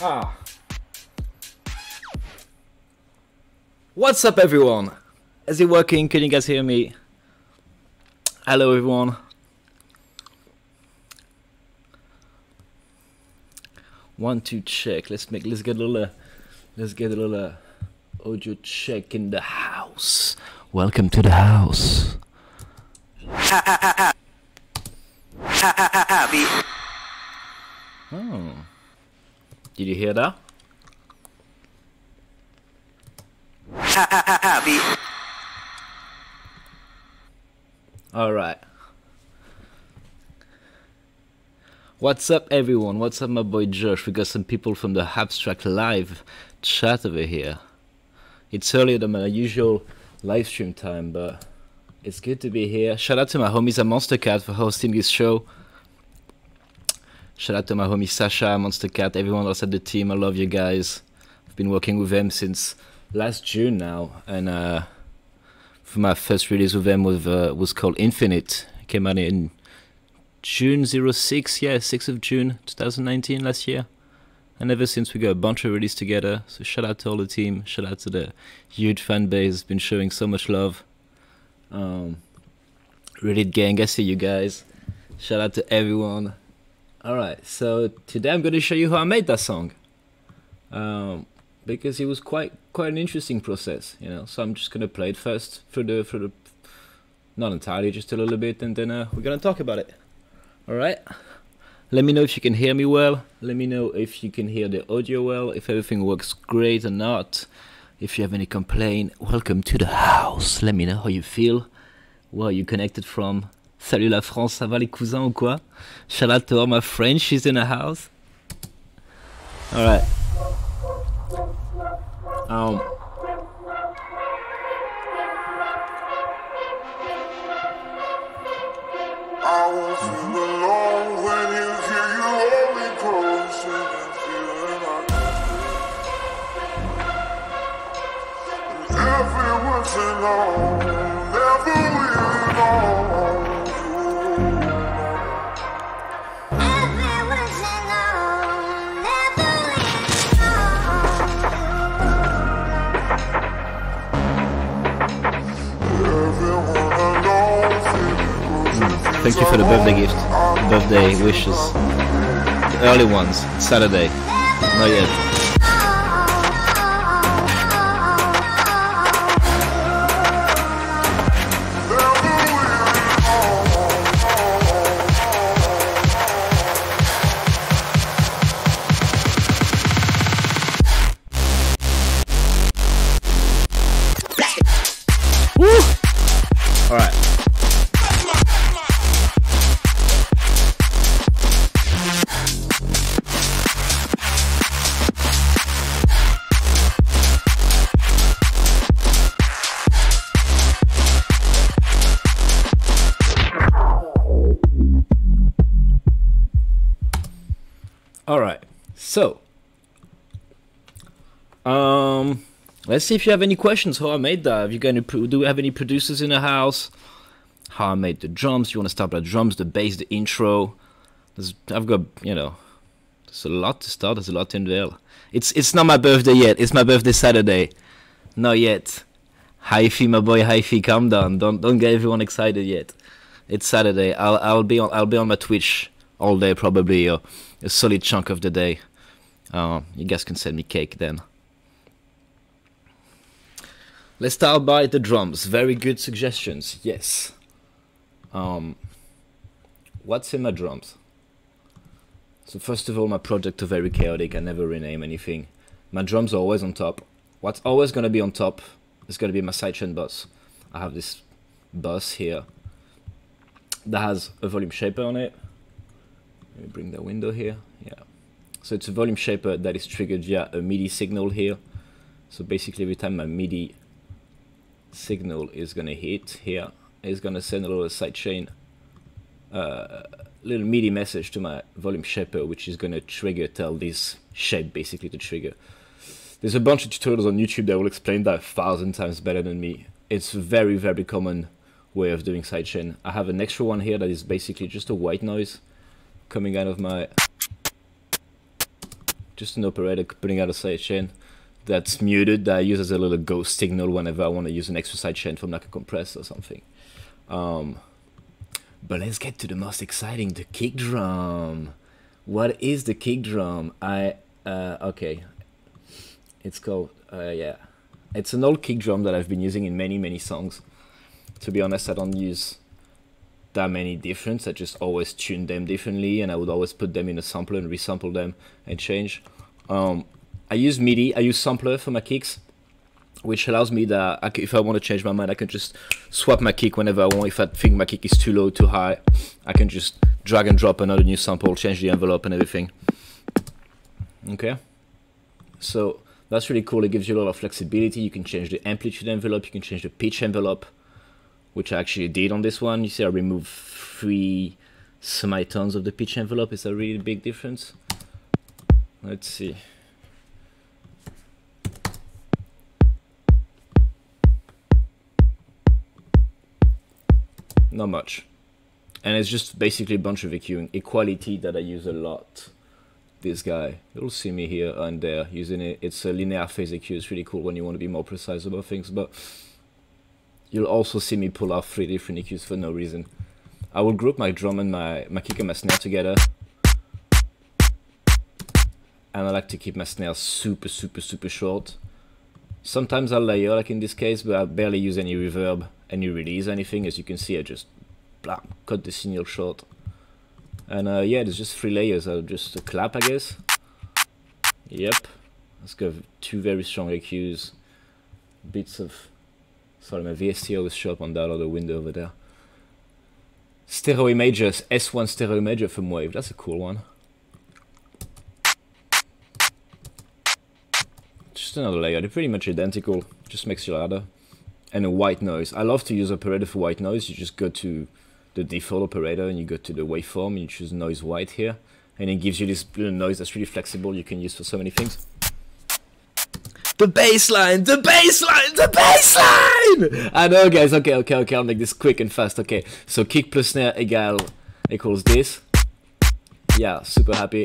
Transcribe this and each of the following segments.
Ah. What's up, everyone? Is it working? Can you guys hear me? Hello, everyone. One, two, check. Let's get a little audio check in the house. Welcome to the house. Oh. Did you hear that? All right. What's up, everyone? What's up, my boy Josh? We got some people from the Habstrakt live chat over here. It's earlier than my usual live stream time, but it's good to be here. Shout out to my homies at Monstercat for hosting this show. Shout out to my homie Sasha, Monstercat, everyone else at the team. I love you guys. I've been working with them since last June now, and for my first release with them was called Infinite. It came out in June 06, yeah, 6th of June 2019, last year. And ever since we got a bunch of releases together. So shout out to all the team, shout out to the huge fan base, been showing so much love. Reddit gang, I see you guys. Shout out to everyone. Alright, so today I'm going to show you how I made that song. Because it was quite an interesting process, you know. So I'm just going to play it first for the not entirely, just a little bit, and then we're going to talk about it. Alright? Let me know if you can hear me well. Let me know if you can hear the audio well, if everything works great or not. If you have any complaint, welcome to the house. Let me know how you feel. Where are you connected from? Salut la France, ça va les cousins ou quoi? Shout out to all my friends, she's in the house. Alright. I won't feel alone when you hear you hold me close and feeling like everyone's alone, never really know. Everyone's alone, never really know. Everyone alone, feeling close. Thank you for the birthday gift, birthday wishes. The early ones, it's Saturday, not yet. Woo! All right. All right, so let's see if you have any questions. How I made that? Have you got any, do we have any producers in the house? How I made the drums? You want to start by the drums, the bass, the intro? I've got, you know, there's a lot to start. There's a lot to unveil. It's not my birthday yet. It's my birthday Saturday. Not yet. Hi-fi, my boy. Hi-fi, calm down. Don't get everyone excited yet. It's Saturday. I'll be on my Twitch all day probably. A solid chunk of the day. You guys can send me cake then. Let's start by the drums. Very good suggestions. Yes. What's in my drums? So first of all, my projects are very chaotic. I never rename anything. My drums are always on top. What's always going to be on top is going to be my sidechain bus. I have this bus here that has a volume shaper on it. Let me bring the window here. Yeah. So it's a volume shaper that is triggered via a MIDI signal here. So basically every time my MIDI signal is going to hit here, it's going to send a little sidechain, little MIDI message to my volume shaper, which is going to tell this shape basically to trigger. There's a bunch of tutorials on YouTube that will explain that 1,000 times better than me. It's a very, very common way of doing sidechain. I have an extra one here that is basically just a white noise coming out of my just an operator putting out a sidechain that's muted, that I use as a little ghost signal whenever I want to use an extra sidechain from like a compressor or something. But let's get to the most exciting, the kick drum. What is the kick drum? Okay, it's called, yeah. It's an old kick drum that I've been using in many songs. To be honest, I don't use that many different. I just always tune them differently, and I would always put them in a sampler and resample them and change. I use MIDI, I use sampler for my kicks, which allows me that if I want to change my mind, I can just swap my kick whenever I want. If I think my kick is too low, too high, I can just drag and drop another new sample, change the envelope and everything. Okay, so that's really cool. It gives you a lot of flexibility. You can change the amplitude envelope, you can change the pitch envelope, which I actually did on this one. You see I removed 3 semitones of the pitch envelope. It's a really big difference. Let's see. Not much. And it's just basically a bunch of EQing. Equality that I use a lot. This guy, you'll see me here and there using it. It's a linear phase EQ. It's really cool when you want to be more precise about things, but you'll also see me pull off 3 different EQs for no reason. I will group my drum and my kick and my snare together, and I like to keep my snare super short. Sometimes I'll layer, like in this case, but I barely use any reverb, any release, anything. As you can see, I just blah, cut the signal short. And yeah, there's just 3 layers. I'll just clap, I guess. Yep. Let's go 2 very strong EQs. Bits of... Sorry, my VST always show up on that other window over there. Stereo images, S1 stereo imager from Wave. That's a cool one. Just another layer. They're pretty much identical. Just makes you louder. And a white noise. I love to use operator for white noise. You just go to the default operator and you go to the waveform and you choose noise white here, and it gives you this little noise that's really flexible. You can use for so many things. The bassline, the bassline, the bassline! I know, guys. Okay, I'll make this quick and fast. Okay, so kick plus snare equals this. Yeah, super happy.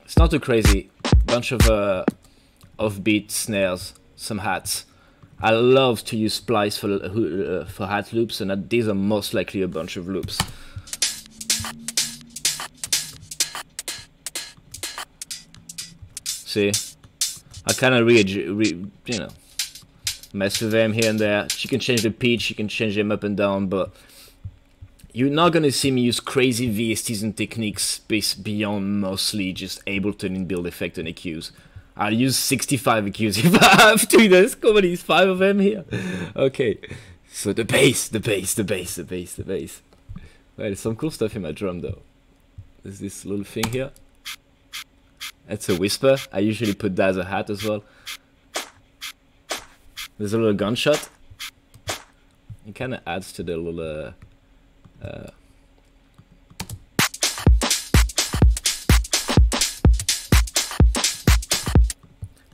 It's not too crazy. Bunch of offbeat snares, some hats. I love to use splice for hat loops, and these are most likely a bunch of loops. See, I kind of you know, mess with them here and there. You can change the pitch, you can change them up and down, but you're not gonna see me use crazy VSTs and techniques beyond mostly just Ableton inbuilt effect and EQs. I'll use 65 EQs if I have to. There's comedy, 5 of them here. Okay, so the bass. Well, there's some cool stuff in my drum though. There's this little thing here. That's a whisper. I usually put that as a hat as well. There's a little gunshot. It kind of adds to the little...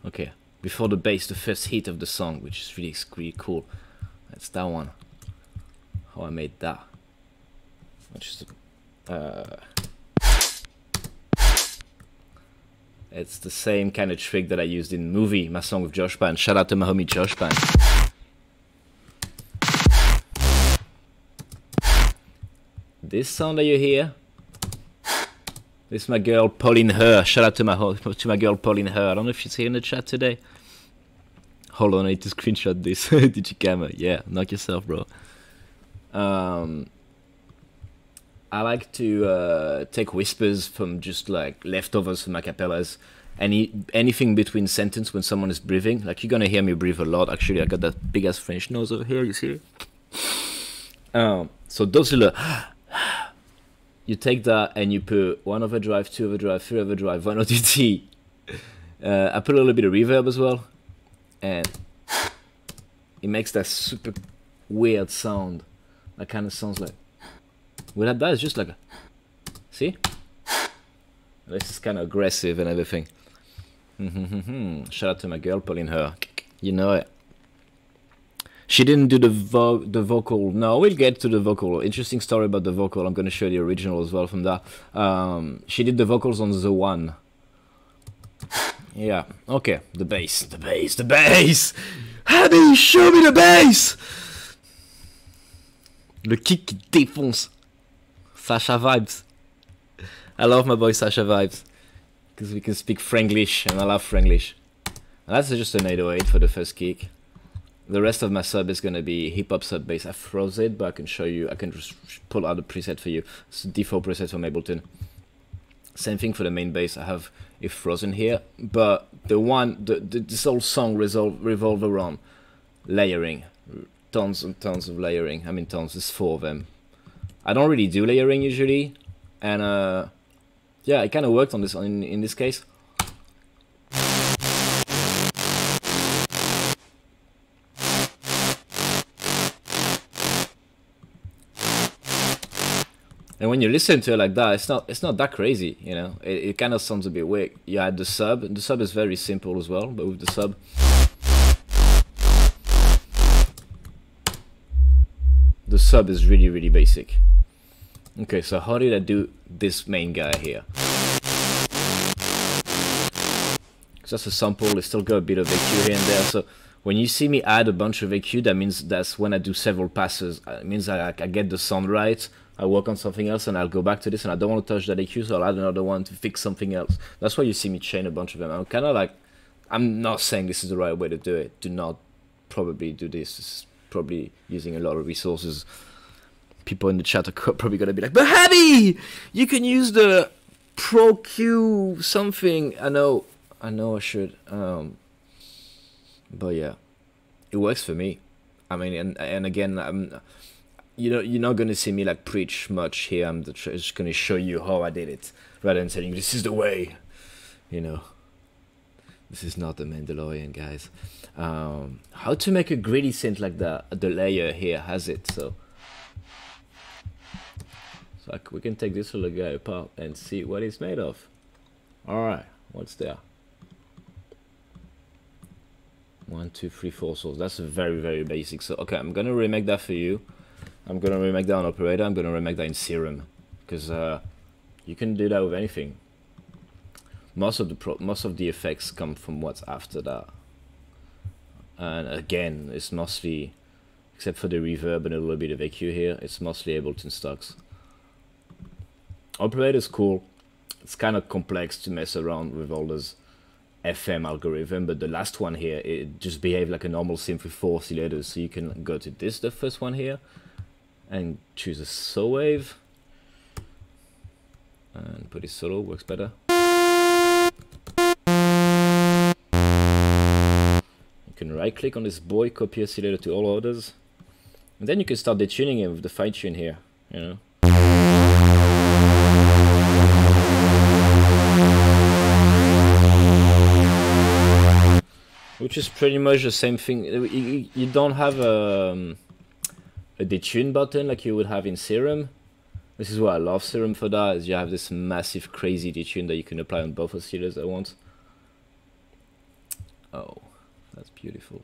Okay, before the bass, the first hit of the song, which is really cool. That's that one. How I made that. Which is it's the same kind of trick that I used in Movie, my song with Josh Pan. Shout out to my homie Josh Pan. This sound that you hear, this is my girl Pauline Her. Shout out to my girl Pauline Her. I don't know if she's here in the chat today. Hold on, I need to screenshot this. Digicamera. Yeah, knock yourself, bro. I like to take whispers from just like leftovers from acapellas. Anything between sentence when someone is breathing. Like you're gonna hear me breathe a lot. Actually, I got that big ass French nose over here. You see? So those little you take that and you put 1 overdrive, 2 overdrive, 3 overdrive, 1 OTT. I put a little bit of reverb as well, and it makes that super weird sound. That kind of sounds like. Without that, it's just like a. See? This is kind of aggressive and everything. Shout out to my girl Pauline Her. You know it. She didn't do the vocal. No, we'll get to the vocal. Interesting story about the vocal. I'm gonna show you the original as well from that. She did the vocals on The One. Yeah. Okay. The bass. The bass. The bass. Abby, show me the bass. Le kick qui défonce. Sasha vibes. I love my boy Sasha vibes because we can speak Franglish, and I love Franglish. And that's just an 808 for the first kick. The rest of my sub is gonna be hip hop sub bass. I froze it, but I can show you. I can just pull out a preset for you. It's a default preset from Ableton. Same thing for the main bass. I have it frozen here, but this whole song revolve around layering, tons and tons of layering. I mean tons. There's 4 of them. I don't really do layering usually, and yeah, it kind of worked on this in this case. And when you listen to it like that, it's not that crazy, you know. It kind of sounds a bit weird. You add the sub. The sub is very simple as well, but with the sub, the sub is really, really basic. Okay, so how did I do this main guy here? Because that's a sample. It's still got a bit of EQ here and there. So when you see me add a bunch of EQ, that means that's when I do several passes. It means I get the sound right. I work on something else and I'll go back to this, and I don't want to touch that EQ, so I'll add another one to fix something else. That's why you see me chain a bunch of them. I'm kind of like, I'm not saying this is the right way to do it. Do not probably do this. It's probably using a lot of resources. People in the chat are probably going to be like, but Habby, you can use the Pro Q something. I know I should. But yeah, it works for me. I mean, and again, you're not gonna see me like preach much here. I'm just gonna show you how I did it, rather than saying this is the way. You know, this is not the Mandalorian, guys. How to make a gritty synth like that? The layer here has it, so we can take this little guy apart and see what it's made of. All right, what's there? 1, 2, 3, 4 source. That's very, very basic. So okay, I'm gonna remake that for you. I'm gonna remake that on Operator. I'm gonna remake that in Serum, because you can do that with anything. Most of the effects come from what's after that, and again, it's mostly, except for the reverb and a little bit of EQ here, it's mostly Ableton stocks. Operator is cool. It's kind of complex to mess around with all those FM algorithm, but the last one here, it just behaves like a normal synth with 4 oscillators. So you can go to this, the first one here, and choose a saw wave, and put it solo, works better. You can right click on this boy, copy oscillator to all others, and then you can start detuning it with the fine tune here, you know. Which is pretty much the same thing. You don't have a detune button like you would have in Serum. This is why I love Serum for that, is you have this massive crazy detune that you can apply on both oscillators at once. Oh, that's beautiful.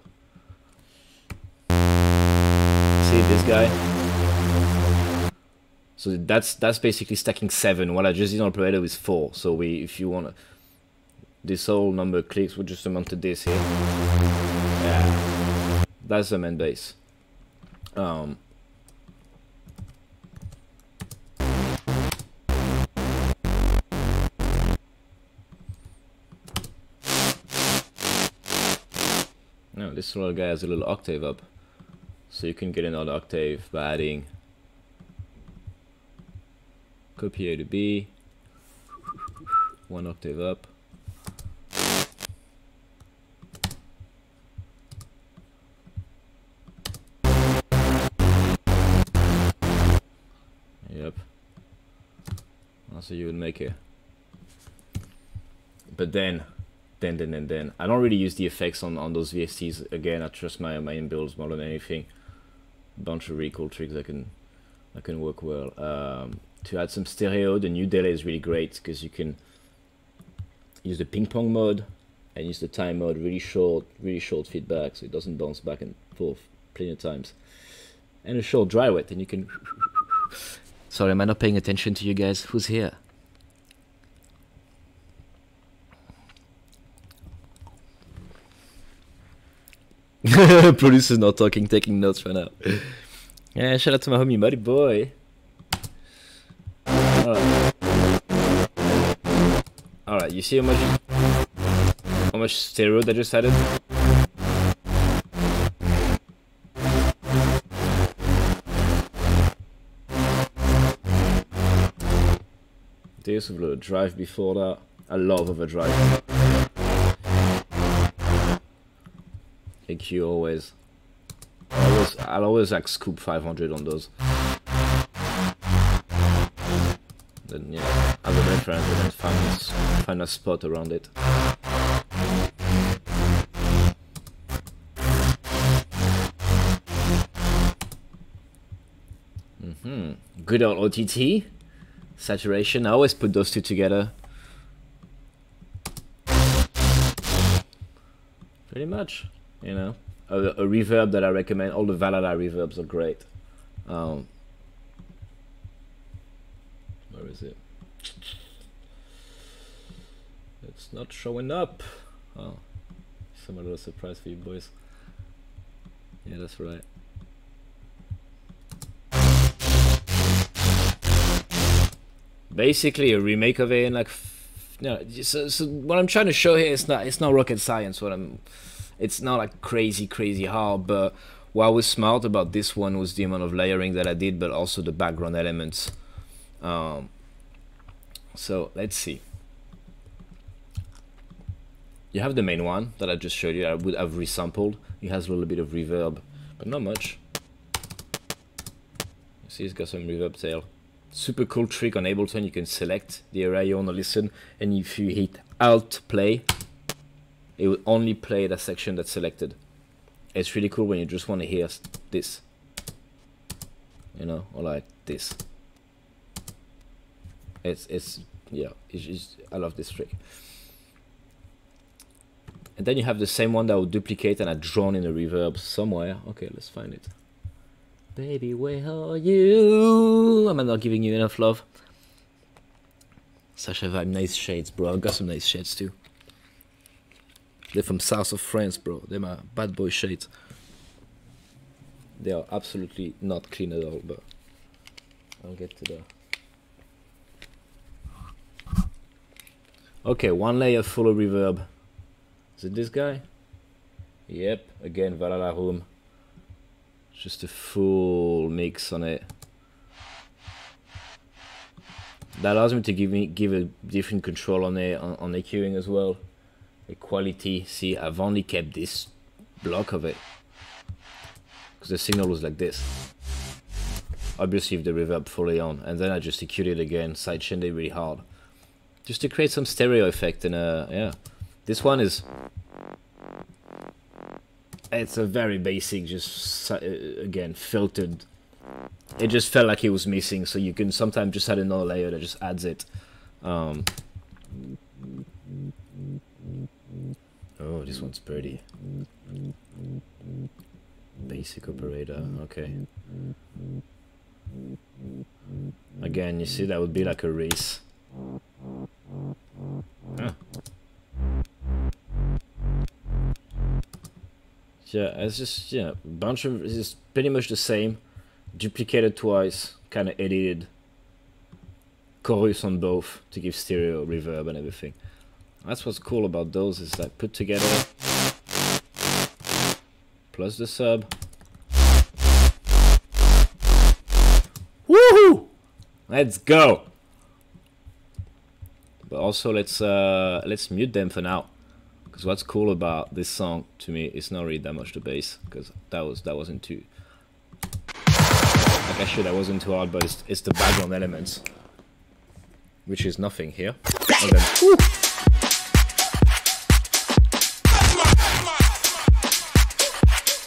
See this guy? So that's basically stacking 7. What I just did on Operator is 4. So if you wanna, this whole number of clicks, we just amount to this here. Yeah, that's the main bass. No, this little guy has a little octave up, so you can get another octave by adding copy A to B, 1 octave up. Yep. So you would make it. But then I don't really use the effects on those VSTs. Again, I trust my inbuilds more than anything. Bunch of really cool tricks that can work well. To add some stereo, the new delay is really great because you can use the ping pong mode and use the time mode, really short feedback, so it doesn't bounce back and forth plenty of times. And a short dry wet, and you can... Sorry, am I not paying attention to you guys? Who's here? Producer's not talking, taking notes right now. Yeah, shout out to my homie Muddy Boy. Alright, you see how much stereo they just added? There's a little drive before that. I love overdrive. EQ always. I'll always like scoop 500 on those. Then yeah, have a reference and then find a spot around it. Good old OTT. Saturation. I always put those two together. Pretty much, you know. A reverb that I recommend. All the Valhalla reverbs are great. Where is it? It's not showing up. Oh, some little surprise for you boys. Yeah, that's right. Basically a remake of it, and like, so what I'm trying to show here is not rocket science. It's not like crazy hard, but what was smart about this one was the amount of layering that I did, but also the background elements. So let's see. You have the main one that I just showed you. I would have resampled. It has a little bit of reverb, but not much. You see, it's got some reverb tail. Super cool trick on Ableton. You can select the area you want to listen, and if you hit Alt play, it will only play the section that's selected. It's really cool when you just want to hear this, you know, or like this. It's I love this trick. And then you have the same one that will duplicate and I drawn in a reverb somewhere. Okay, let's find it. Baby, where are you? Am I not giving you enough love? Sasha Vibe, nice shades, bro. I've got some nice shades too. They're from south of France, bro. They're my bad boy shades. They are absolutely not clean at all, but I'll get to the... Okay, one layer full of reverb. Is it this guy? Yep, again, Valhalla Room. Just a full mix on it. That allows me to give a different control on it, on EQing as well. The quality. See, I've only kept this block of it because the signal was like this. Obviously, if the reverb fully on, and then I just EQ'd it again, sidechained it really hard, just to create some stereo effect. And yeah, this one is. It's a very basic, just again filtered. It just felt like it was missing, so you can sometimes just add another layer that just adds it. Oh, this one's pretty. Basic operator, okay. Again, you see that would be like a race. Huh. Yeah, it's just, yeah, a bunch of, it's just pretty much the same, duplicated twice, kind of edited, chorus on both to give stereo, reverb and everything. That's what's cool about those, is like put together, plus the sub. Woohoo! Let's go! But also let's mute them for now. Because what's cool about this song to me is not really that much the bass, because that wasn't too, like I said, that wasn't too hard, but it's the background elements, which is nothing here. And then,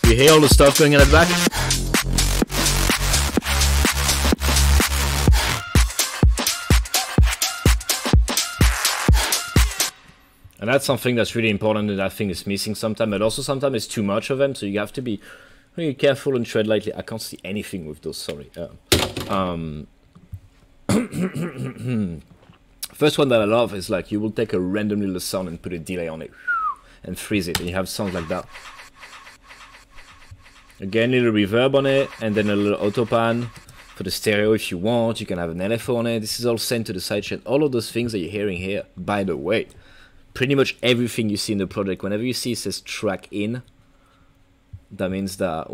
you hear all the stuff going in the back? And that's something that's really important that I think is missing sometimes, but also sometimes it's too much of them, so you have to be Be careful and tread lightly. I can't see anything with those, sorry. First one that I love is like you will take a random little sound and put a delay on it and freeze it, and you have sounds like that. Again, a little reverb on it, and then a little auto pan for the stereo if you want. You can have an LFO on it. This is all sent to the sidechain. All of those things that you're hearing here, by the way, pretty much everything you see in the project, whenever you see it says track in, that means that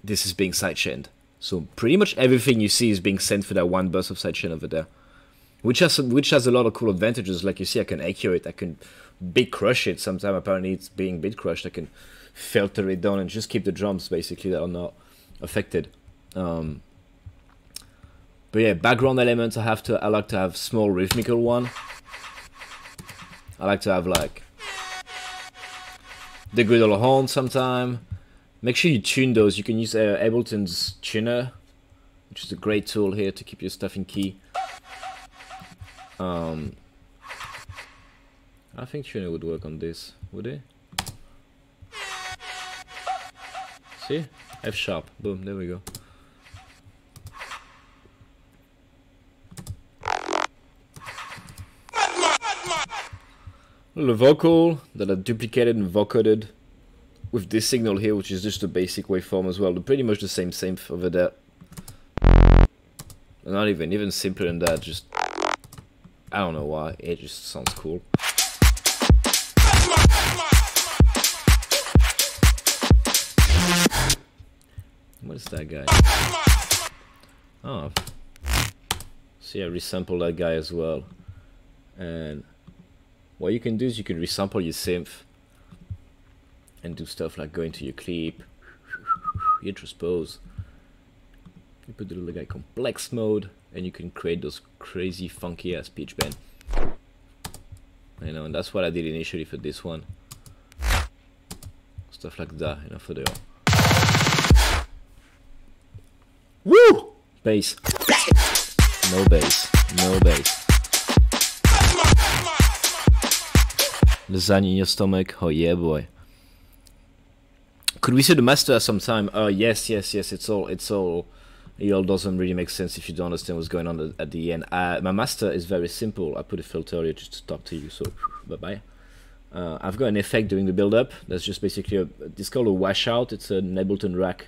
this is being sidechained. So pretty much everything you see is being sent for that one bus of sidechain over there, which has a lot of cool advantages. Like you see, I can echo it, I can bit crush it. Sometimes apparently it's being bit crushed. I can filter it down and just keep the drums basically that are not affected. But yeah, background elements. I like to have small rhythmical one. I like to have like the good old horn sometime. Make sure you tune those. You can use Ableton's tuner, which is a great tool here to keep your stuff in key. I think tuner would work on this, would it? See? F sharp. Boom, there we go. The vocal that are duplicated and vocoded with this signal here, which is just a basic waveform as well. They're pretty much the same synth over there. Not even simpler than that. Just I don't know why. It just sounds cool. What is that guy? Oh, see, I resample that guy as well, and what you can do is you can resample your synth and do stuff like go into your clip, you transpose, you put the little guy complex mode, and you can create those crazy funky ass pitch bend. You know, and that's what I did initially for this one. Stuff like that, you know, for the woo! Bass. No bass. No bass. Lasagna in your stomach? Oh yeah, boy. Could we see the master sometime? Yes. It all doesn't really make sense if you don't understand what's going on at the end. My master is very simple. I put a filter here just to talk to you, so bye-bye. I've got an effect during the build-up. That's just basically it's called a washout. It's an Ableton rack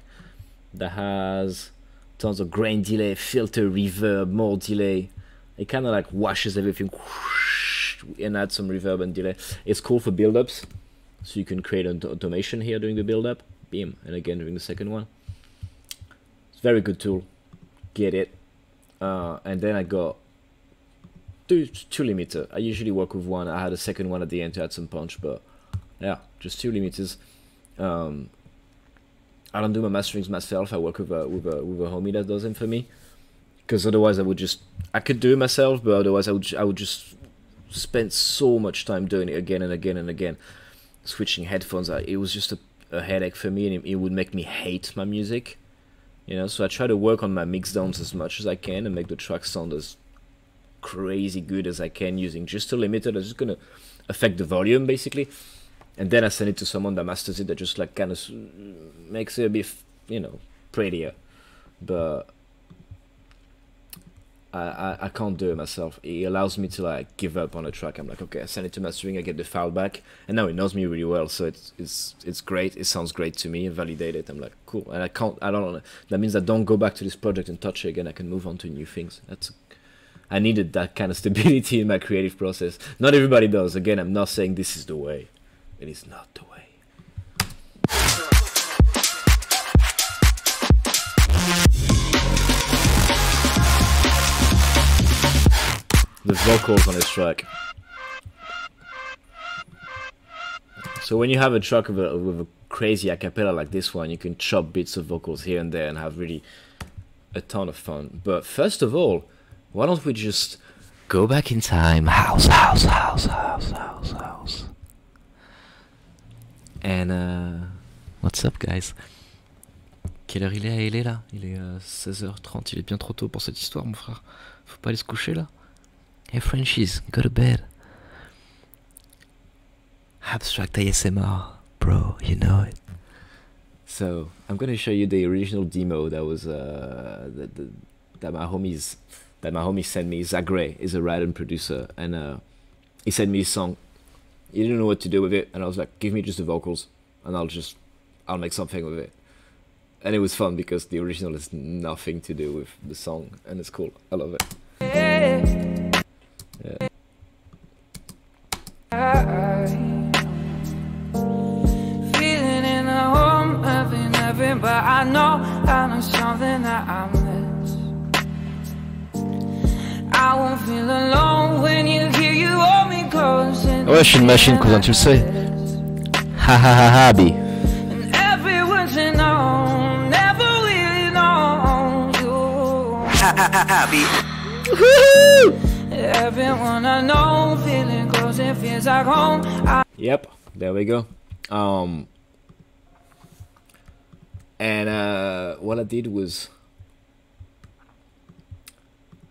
that has tons of grain delay, filter, reverb, more delay. It kind of like washes everything and adds some reverb and delay. It's cool for build-ups, so you can create an automation here during the build-up. Beam, and again during the second one. It's a very good tool. Get it. And then I got two limiter. I usually work with one. I had a second one at the end to add some punch, but yeah, just 2 limiters. I don't do my masterings myself. I work with a homie that does them for me, because otherwise I could do it myself, but otherwise I would just spend so much time doing it again and again and again, switching headphones. It was just a headache for me, and it would make me hate my music, you know. So I try to work on my mix downs as much as I can and make the track sound as crazy good as I can using just a limiter that's just gonna affect the volume basically. And then I send it to someone that masters it, that just like kind of makes it a bit, you know, prettier. But I can't do it myself. It allows me to like give up on a track. I'm like, okay, I send it to mastering, I get the file back, and now it knows me really well, so it's great. It sounds great to me. I validate it. I'm like, cool. And that means I don't go back to this project and touch it again. I can move on to new things. I needed that kind of stability in my creative process. Not everybody does. Again, I'm not saying this is the way. It is not the way. The vocals on this track. So when you have a track with a crazy acapella like this one, you can chop bits of vocals here and there and have really a ton of fun. But first of all, why don't we just go back in time? House. And what's up, guys? Quelle heure il est? Il est là. Il est 16h30. Il est bien trop tôt pour cette histoire, mon frère. Faut pas aller se coucher là. Hey Frenchies, go to bed. Habstrakt ASMR, bro, you know it. So I'm gonna show you the original demo that was that my homie sent me. Zach Gray is a writer and producer, and he sent me a song. He didn't know what to do with it, and I was like, give me just the vocals, and I'll make something with it. And it was fun because the original has nothing to do with the song, and it's cool. I love it. Yeah. Feeling in the home, having, but I know something that I miss. I won't feel alone when you hear you hold me close. Ouais, je suis une machine, cousin, tu le sais. Ha ha ha ha, B. And everyone's known, never really known you. Ha ha ha ha, B. Everyone I know feeling close, it feels like home. Yep, there we go. And what I did was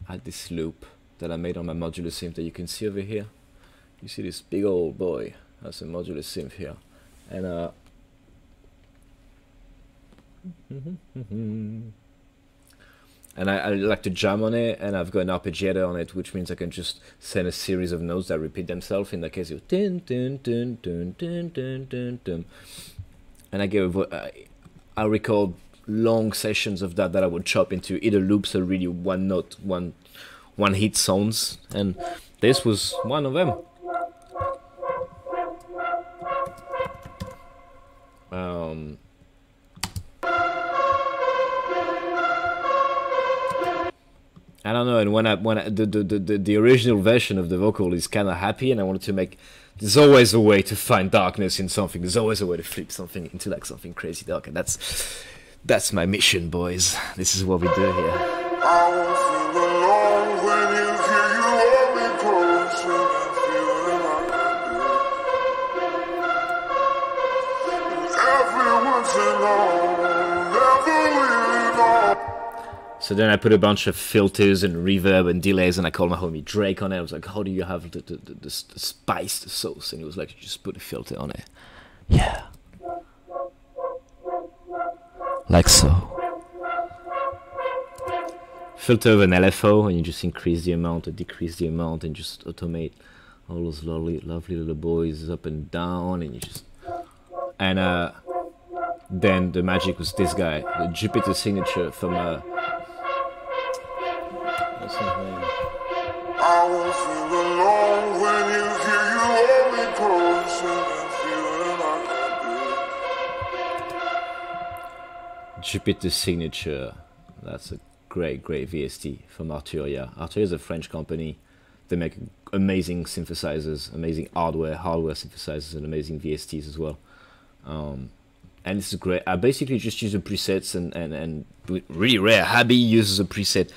I had this loop that I made on my modular synth that you can see over here. You see this big old boy. That's a modular synth here, and and I like to jam on it, and I've got an arpeggiator on it, which means I can just send a series of notes that repeat themselves. In that case, you dun dun dun dun dun dun dun dun, and I record long sessions of that I would chop into either loops or really one note, one hit sounds, and this was one of them. I don't know, and when the original version of the vocal is kind of happy, and I wanted to make. There's always a way to find darkness in something. There's always a way to flip something into like something crazy dark, and that's my mission, boys. This is what we do here. I won't feel alone when you hear you hold me close and feeling like I do. Everyone's alone, never really know. So then I put a bunch of filters and reverb and delays, and I called my homie Drake on it. I was like, how do you have the spice, the sauce? And he was like, you just put a filter on it. Yeah. Like so. Filter of an LFO, and you just increase the amount or decrease the amount, and just automate all those lovely little boys up and down, and you just... And then the magic was this guy, the Jupiter signature from... I won't feel alone when you hear you hold me close and feeling like I do. Jupiter signature. That's a great VST from Arturia. Arturia is a French company. They make amazing synthesizers, amazing hardware synthesizers, and amazing VSTs as well. And it's great. I basically just use the presets, and really rare. Habby uses a preset.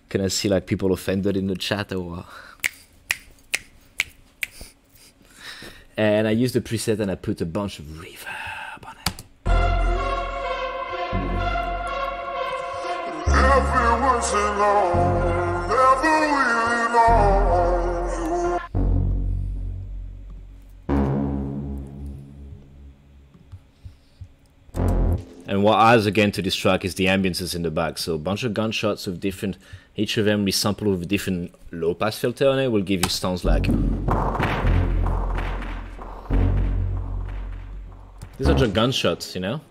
Can I see like people offended in the chat or what? And I use the preset and I put a bunch of reverb on it. Everyone's alone, never really know you. And what adds again to this track is the ambiences in the back. So a bunch of gunshots with different, each of them resampled with a different low pass filter on it will give you sounds like. These are just gunshots, you know?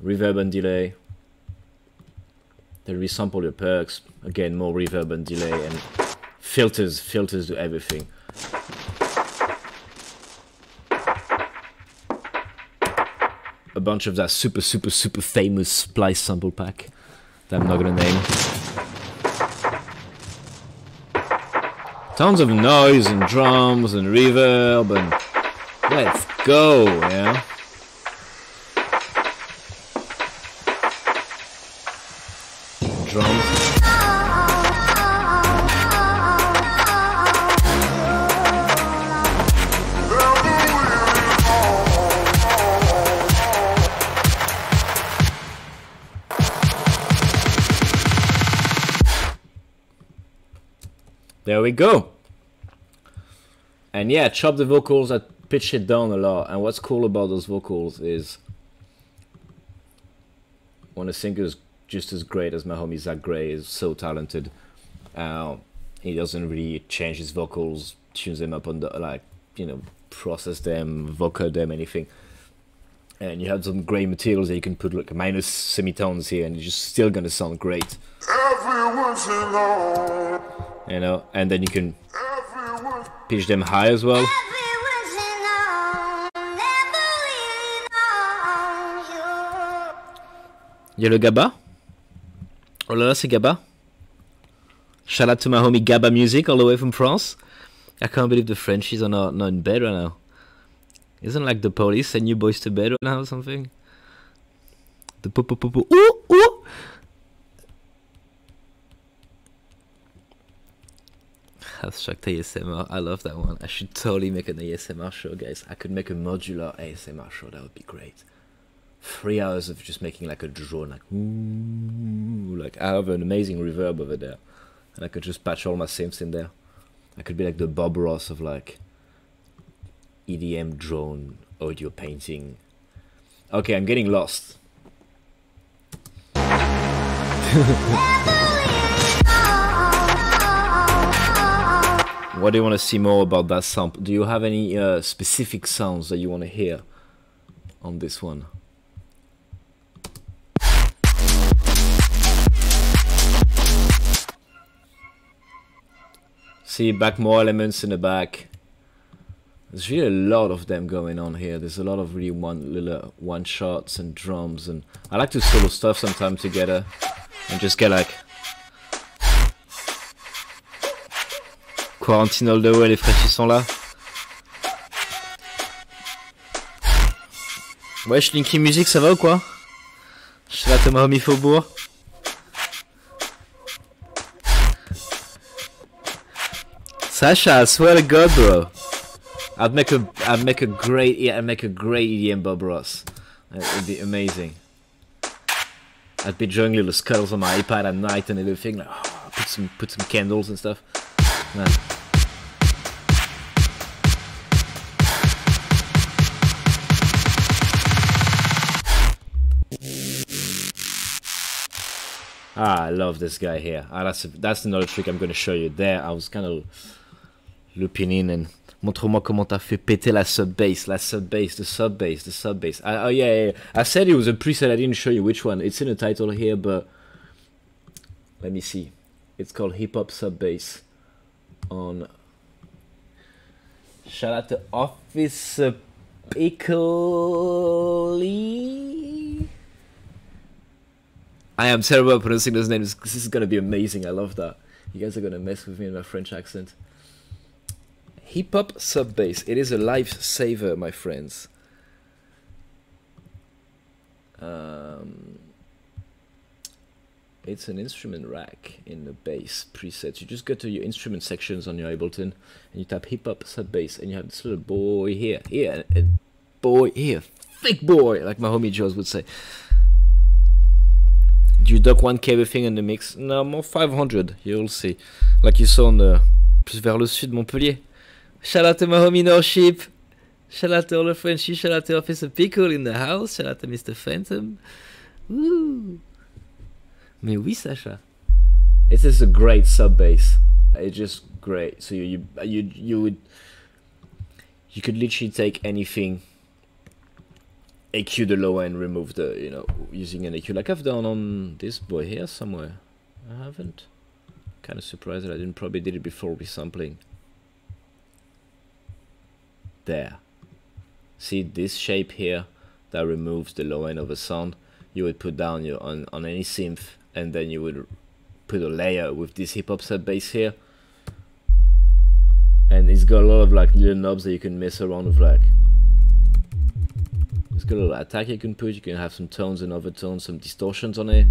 Reverb and delay. They resample your perks. Again, more reverb and delay, and filters do everything. A bunch of that super famous splice sample pack that I'm not gonna name. Tons of noise and drums and reverb, and let's go, yeah. Drums. There we go. And yeah, chop the vocals at pitch it down a lot. And what's cool about those vocals is when a singer's just as great as my homie Zach Gray is so talented, he doesn't really change his vocals, tunes them up on the, like, you know, process them, vocal them, anything. And you have some great materials that you can put like minus semitones here, and it's just still gonna sound great. Everyone's alone. You know, and then you can pitch them high as well. Y'a le Gabba. Oh là là, c'est Gabba. Shout out to my homie Gabba Music all the way from France. I can't believe the Frenchies are not in bed right now. Isn't like the police send you boys to bed right now or something? The ooh ooh. Habstrakt ASMR, I love that one. I should totally make an ASMR show, guys. I could make a modular ASMR show, that would be great. 3 hours of just making like a drone, like ooh, like I have an amazing reverb over there, and I could just patch all my synths in there. I could be like the Bob Ross of like EDM drone audio painting. Okay, I'm getting lost. What do you want to see more about that sample? Do you have any specific sounds that you want to hear on this one? See, back more elements in the back. There's really a lot of them going on here. There's a lot of really one shots and drums, and I like to solo stuff sometimes together and just get like Quarantine all the way, les fraîchis sont là. Wesh, Linky Music, ça va ou quoi? Je suis là, Thomas Homie Faubourg. Sasha, I swear to God, bro, I'd make a great EDM Bob Ross. It'd be amazing. I'd be drawing little skulls on my iPad at night and everything. Like, oh, put some candles and stuff. Man. Ah, I love this guy here. Ah, that's another trick I'm going to show you. There, I was kind of looping in and montre-moi comment t'as fait péter la sub-bass, the sub-bass. Oh yeah. I said it was a preset, I didn't show you which one. It's in the title here, but let me see. It's called Hip Hop Sub-Bass on... Shout out to Office Piccoli. I am terrible at pronouncing those names. This is gonna be amazing. I love that. You guys are gonna mess with me in my French accent. Hip Hop Sub-Bass. It is a lifesaver, my friends. It's an instrument rack in the bass preset. You just go to your instrument sections on your Ableton and you tap Hip Hop Sub-Bass, and you have this little boy here, and boy here, thick boy, like my homie Jaws would say. Do you duck 1K everything in the mix? No, more 500, you'll see. Like you saw on the plus vers le sud, Montpellier. Shout out to my homie Norship. Shout out to all the Frenchies. Shout out to Officer Pickle in the house. Shout out to Mr. Phantom. Woo! Mais oui, Sacha. It is a great sub bass. It's just great. So you could literally take anything, EQ the low end, remove the, you know, using an EQ like I've done on this boy here somewhere. I haven't. Kind of surprised that I didn't. Probably did it before resampling. There. See this shape here that removes the low end of a sound. You would put down your on any synth, and then you would put a layer with this hip hop sub bass here. And it's got a lot of like little knobs that you can mess around with, like. It's got a little attack you can put. You can have some tones and overtones, some distortions on it.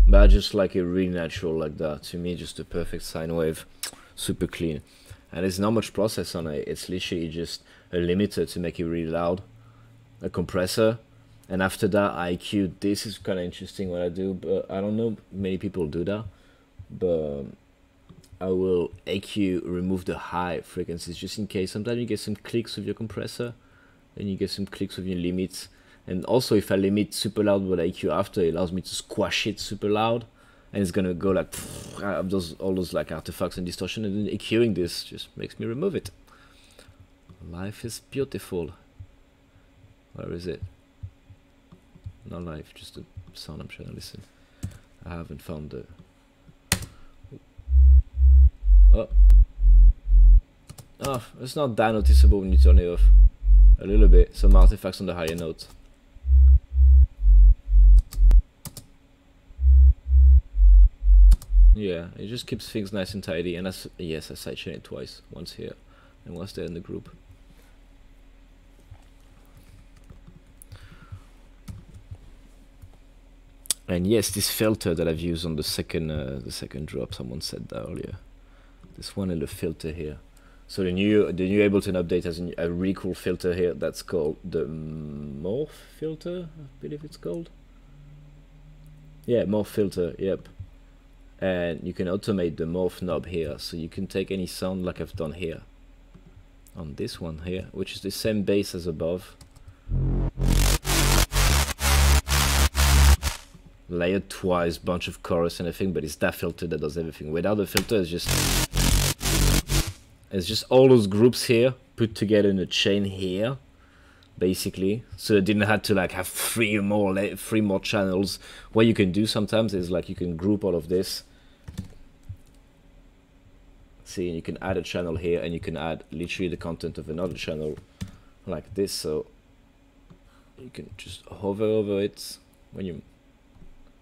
But I just like it really natural like that. To me, just a perfect sine wave, super clean. And there's not much process on it. It's literally just a limiter to make it really loud, a compressor, and after that I EQ. This is kind of interesting what I do, but I don't know many people do that. but I will AQ remove the high frequencies just in case. Sometimes you get some clicks with your compressor, and you get some clicks with your limits. And also, if I limit super loud with AQ after, it allows me to squash it super loud, and it's gonna go like all those like artifacts and distortion. And then EQing this just makes me remove it. Life is beautiful. Where is it? Not life, just the sound I'm trying to listen. I haven't found the. Oh, it's not that noticeable when you turn it off. A little bit, some artifacts on the higher notes. Yeah, it just keeps things nice and tidy. And that's, yes, I sidechain it twice. Once here and once there in the group. And yes, this filter that I've used on the second drop, someone said that earlier. This one little filter here. So the new Ableton update has a really cool filter here that's called the morph filter, I believe it's called. Yeah, morph filter, yep. And you can automate the morph knob here, so you can take any sound like I've done here. On this one here, which is the same bass as above. Layered twice, bunch of chorus and everything, but it's that filter that does everything. Without the filter, it's just all those groups here put together in a chain here, basically. So I didn't have to like have three more channels. What you can do sometimes is like you can group all of this. See, and you can add a channel here, and you can add literally the content of another channel like this. So you can just hover over it when you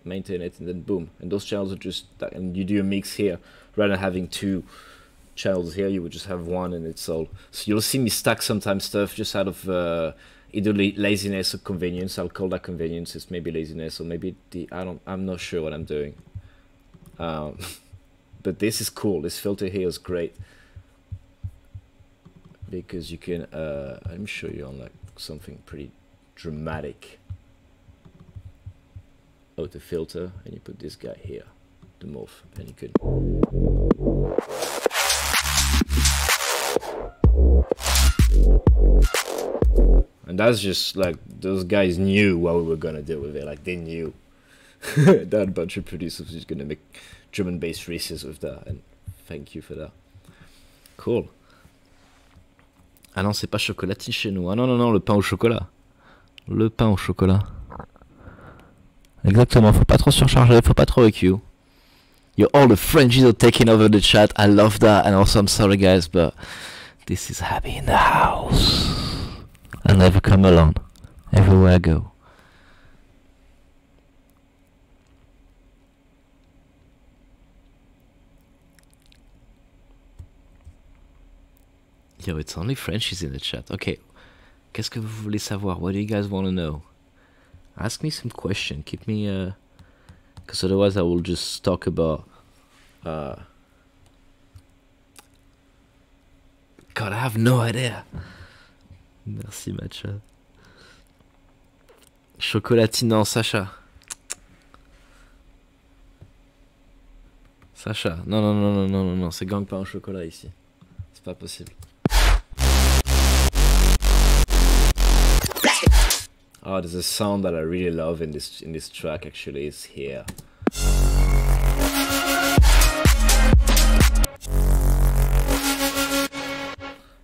maintain it, and then boom, and those channels are just that, and you do a mix here rather than having two channels here. You would just have one, and it's all. So you'll see me stack sometimes stuff just out of either laziness or convenience. I'll call that convenience. It's maybe laziness, or maybe I'm not sure what I'm doing. But this is cool. This filter here is great because you can let me show you on like something pretty dramatic. Auto filter, and you put this guy here, the morph, and you can. And that's just like those guys knew what we were gonna do with it. Like they knew that a bunch of producers was gonna make drum and bass races with that, and thank you for that. Cool. Ah non, c'est pas chocolatine chez nous. Ah non, non, non, le pain au chocolat. Le pain au chocolat. Exactement, faut pas trop surcharger, faut pas trop EQ. Yo, all the Frenchies are taking over the chat. I love that, and also I'm sorry guys, but this is Happy in the house. I never come alone, everywhere I go. Yo, it's only Frenchies in the chat. Okay, qu'est-ce que vous voulez savoir? What do you guys want to know? Ask me some question. Keep me, because otherwise I will just talk about. God, I have no idea. Merci, Matcha. Chocolatine, non, Sacha. Sacha, non, non, non, non, non, non, non, c'est gang pas en chocolat ici. C'est pas possible. Oh, there's a sound that I really love in this track. Actually, is here.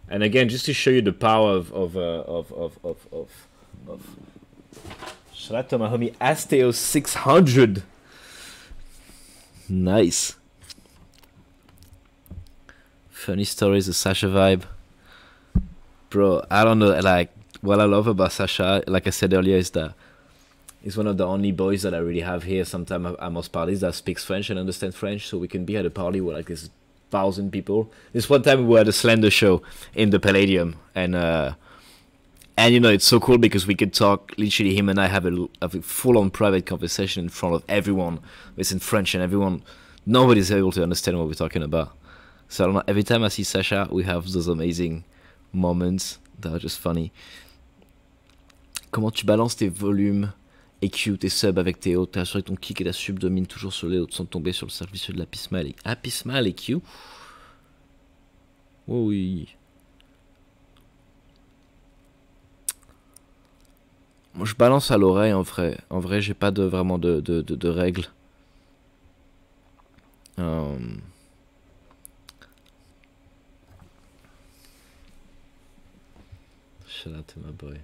And again, just to show you the power shout out to my homie Asteo 600. Nice. Funny stories of Sasha vibe, bro. I don't know, like. What I love about Sasha, like I said earlier, is that he's one of the only boys that I really have here. Sometimes at most parties that speaks French and understands French, so we can be at a party with like this 1,000 people. This one time we were at a Slender show in the Palladium, and you know it's so cool because we could talk. Literally, him and I have a full-on private conversation in front of everyone. It's in French, and nobody's able to understand what we're talking about. So I don't know. Every time I see Sasha, we have those amazing moments that are just funny. Comment tu balances tes volumes EQ, tes subs avec tes hauts, t'as assuré que ton kick et ta sub dominent toujours sur les hauts sans tomber sur le service de l'Apismal. Apismal EQ. Oh oui. Moi je balance à l'oreille en vrai. En vrai j'ai pas vraiment de règles. Shout out to my boy.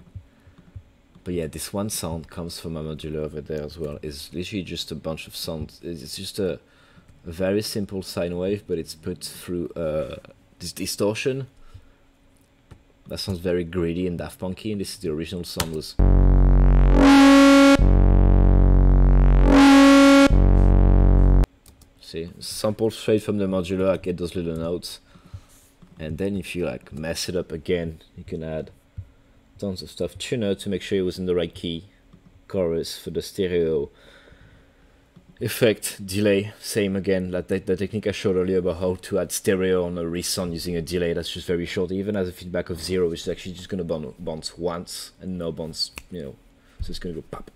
But yeah, this one sound comes from a modular over there as well. It's literally just a bunch of sounds. It's just a very simple sine wave, but it's put through this distortion. That sounds very greedy and Daft Punky, and this is the original sound was. See, sample straight from the modular, I get those little notes. And then if you like mess it up again, you can add tons of stuff. Tuner to make sure it was in the right key. Chorus for the stereo. Effect, delay, same again, like the technique I showed earlier about how to add stereo on a resound using a delay. That's just very short. It even has a feedback of 0, which is actually just going to bounce once and no bounce, you know. So it's going to go pop.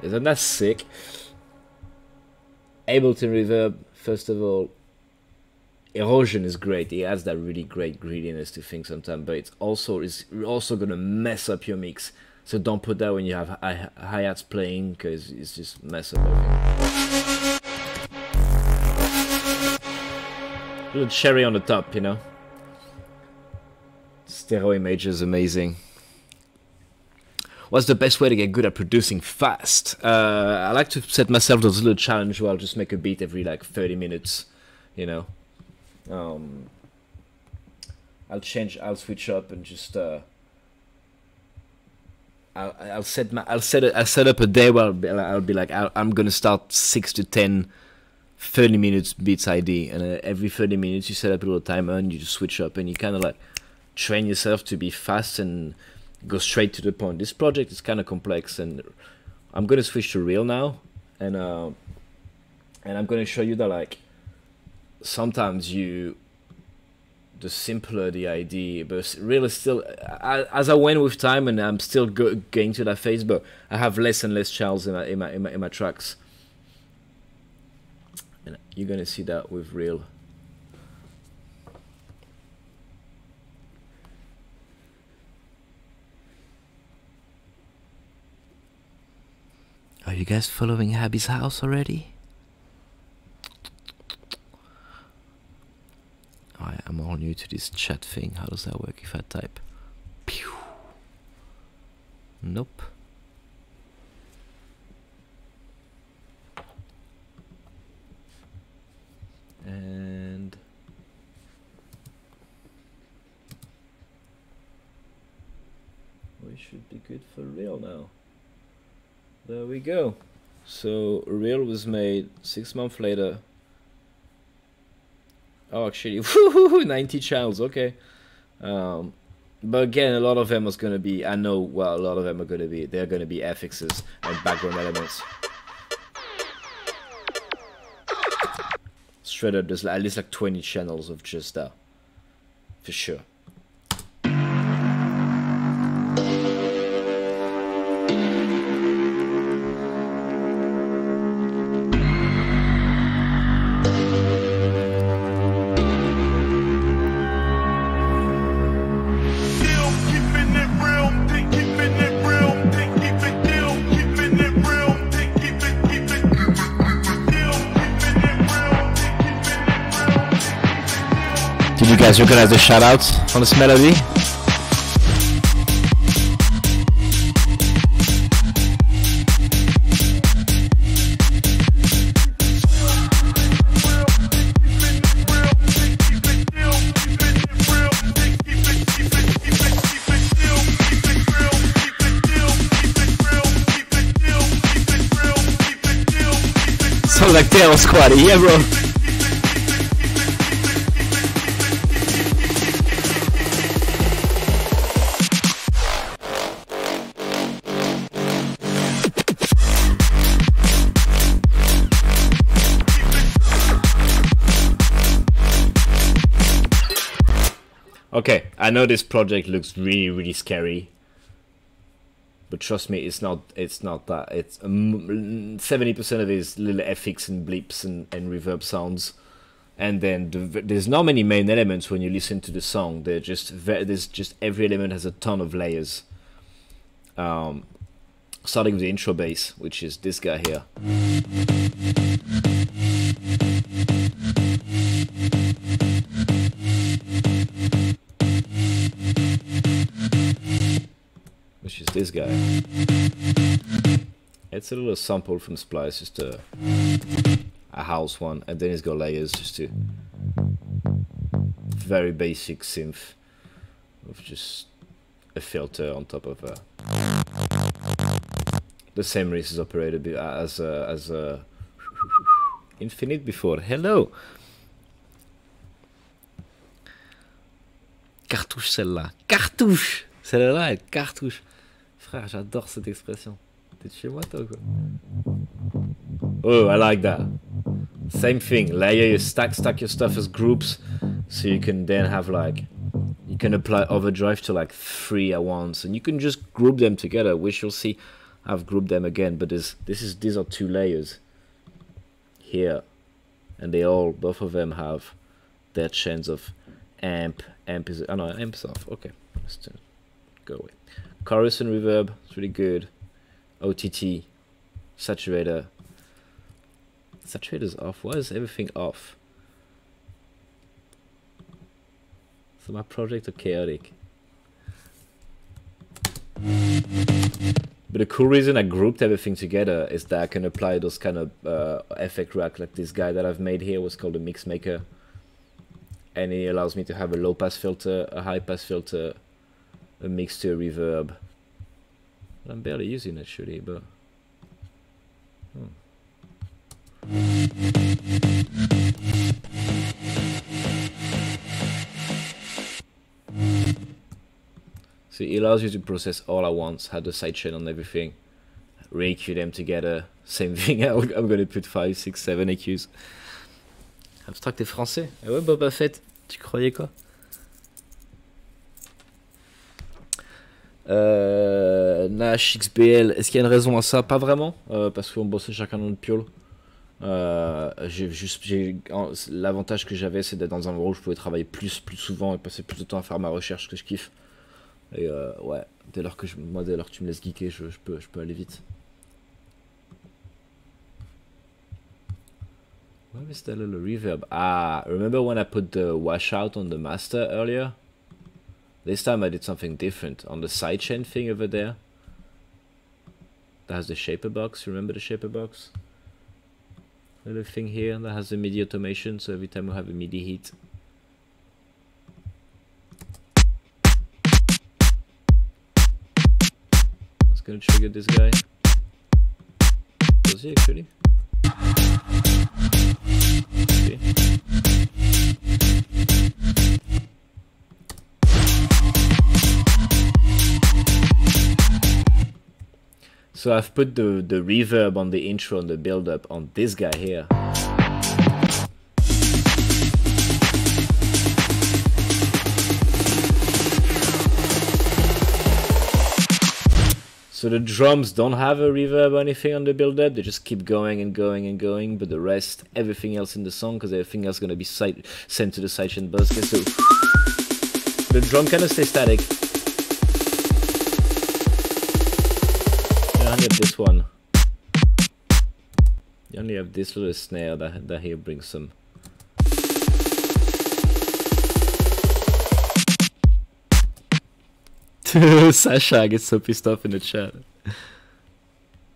Isn't that sick? Ableton Reverb, first of all, erosion is great. It adds that really great greediness to things sometimes, but it's also gonna mess up your mix. So don't put that when you have hi-hats playing, because it's just mess up everything. A little cherry on the top, you know. Stereo image is amazing. What's the best way to get good at producing fast? I like to set myself those little challenge where I'll just make a beat every like 30 minutes, you know. I'll switch up and just I'll set up a day where I'll be like I'm gonna start 6 to 10 30 minutes beats ID, and every 30 minutes you set up a little timer and you just switch up and you kind of like train yourself to be fast and go straight to the point. This project is kind of complex, and I'm gonna switch to real now, and I'm gonna show you that like sometimes the simpler the idea, but real is still, as I went with time, and I'm still going to that phase, but I have less and less channels in my tracks, and you're gonna see that with real. Are you guys following Abby's house already? I'm all new to this chat thing. How does that work if I type? Pew. Nope. And we should be good for real now. There we go. So real was made 6 months later. Oh, actually, 90 channels. Okay. But again, a lot of them was gonna be. I know. Well, a lot of them are gonna be. They're gonna be FXs and background elements. Straight up, there's at least like 20 channels of just that, for sure. You guys recognize the shoutouts on this melody? Sounds like Terror Squad, yeah bro. Okay, I know this project looks really scary, but trust me, it's not that. It's 70% of it is little FX and blips and reverb sounds, and then there's not many main elements when you listen to the song. There's just every element has a ton of layers. Starting with the intro bass, which is this guy here. Which is this guy. It's a little sample from Splice, just a house one, and then it's got layers, just a very basic synth with just a filter on top of the same race is operated as Infinite before. Hello. Cartouche celle-là. Cartouche. Celle-là, elle cartouche. Frère, j'adore cette expression. T'es de chez moi, toi, quoi? Oh, I like that. Same thing. Layer your stack your stuff as groups, so you can then have like, you can apply overdrive to like 3 at once, and you can just group them together, which you'll see. I've grouped them again, but these are 2 layers here, and both of them have their chains of amp. Amp is amp's off. Okay, let's go away. Chorus and reverb, it's really good. OTT, saturator. Saturator's off. Why is everything off? So my projects are chaotic. But the cool reason I grouped everything together is that I can apply those kind of effect rack, like this guy that I've made here was called a mix maker, and it allows me to have a low pass filter, a high pass filter, a mixture, reverb. I'm barely using it actually, but so it allows you to process all at once, have the sidechain on everything, re-EQ them together. Same thing, I'm gonna put 5, 6, 7 EQs. Habstrakt est français. Ah ouais, Boba Fett, tu croyais quoi? Nash XBL, est-ce qu'il y a une raison à ça? Pas vraiment, parce qu'on bossait chacun dans notre piole. L'avantage que j'avais, c'est d'être dans un endroit où je pouvais travailler plus souvent et passer plus de temps à faire ma recherche que je kiffe. Et ouais, dès lors que tu me laisses geeker, je peux aller vite. Where is that little reverb? Ah, remember when I put the washout on the master earlier? This time I did something different. On the sidechain thing over there, that has the shaper box. Remember the shaper box? Little thing here that has the MIDI automation, so every time we have a MIDI hit, it's gonna trigger this guy. Does he actually? Okay. So I've put the reverb on the intro and the build up on this guy here. So the drums don't have a reverb or anything on the build up, they just keep going and going and going, but the rest, everything else in the song, because everything else is going to be sent to the sidechain bus. So the drum kind of stays static. You only have this one. You only have this little snare that here brings some. Sasha gets so pissed off in the chat.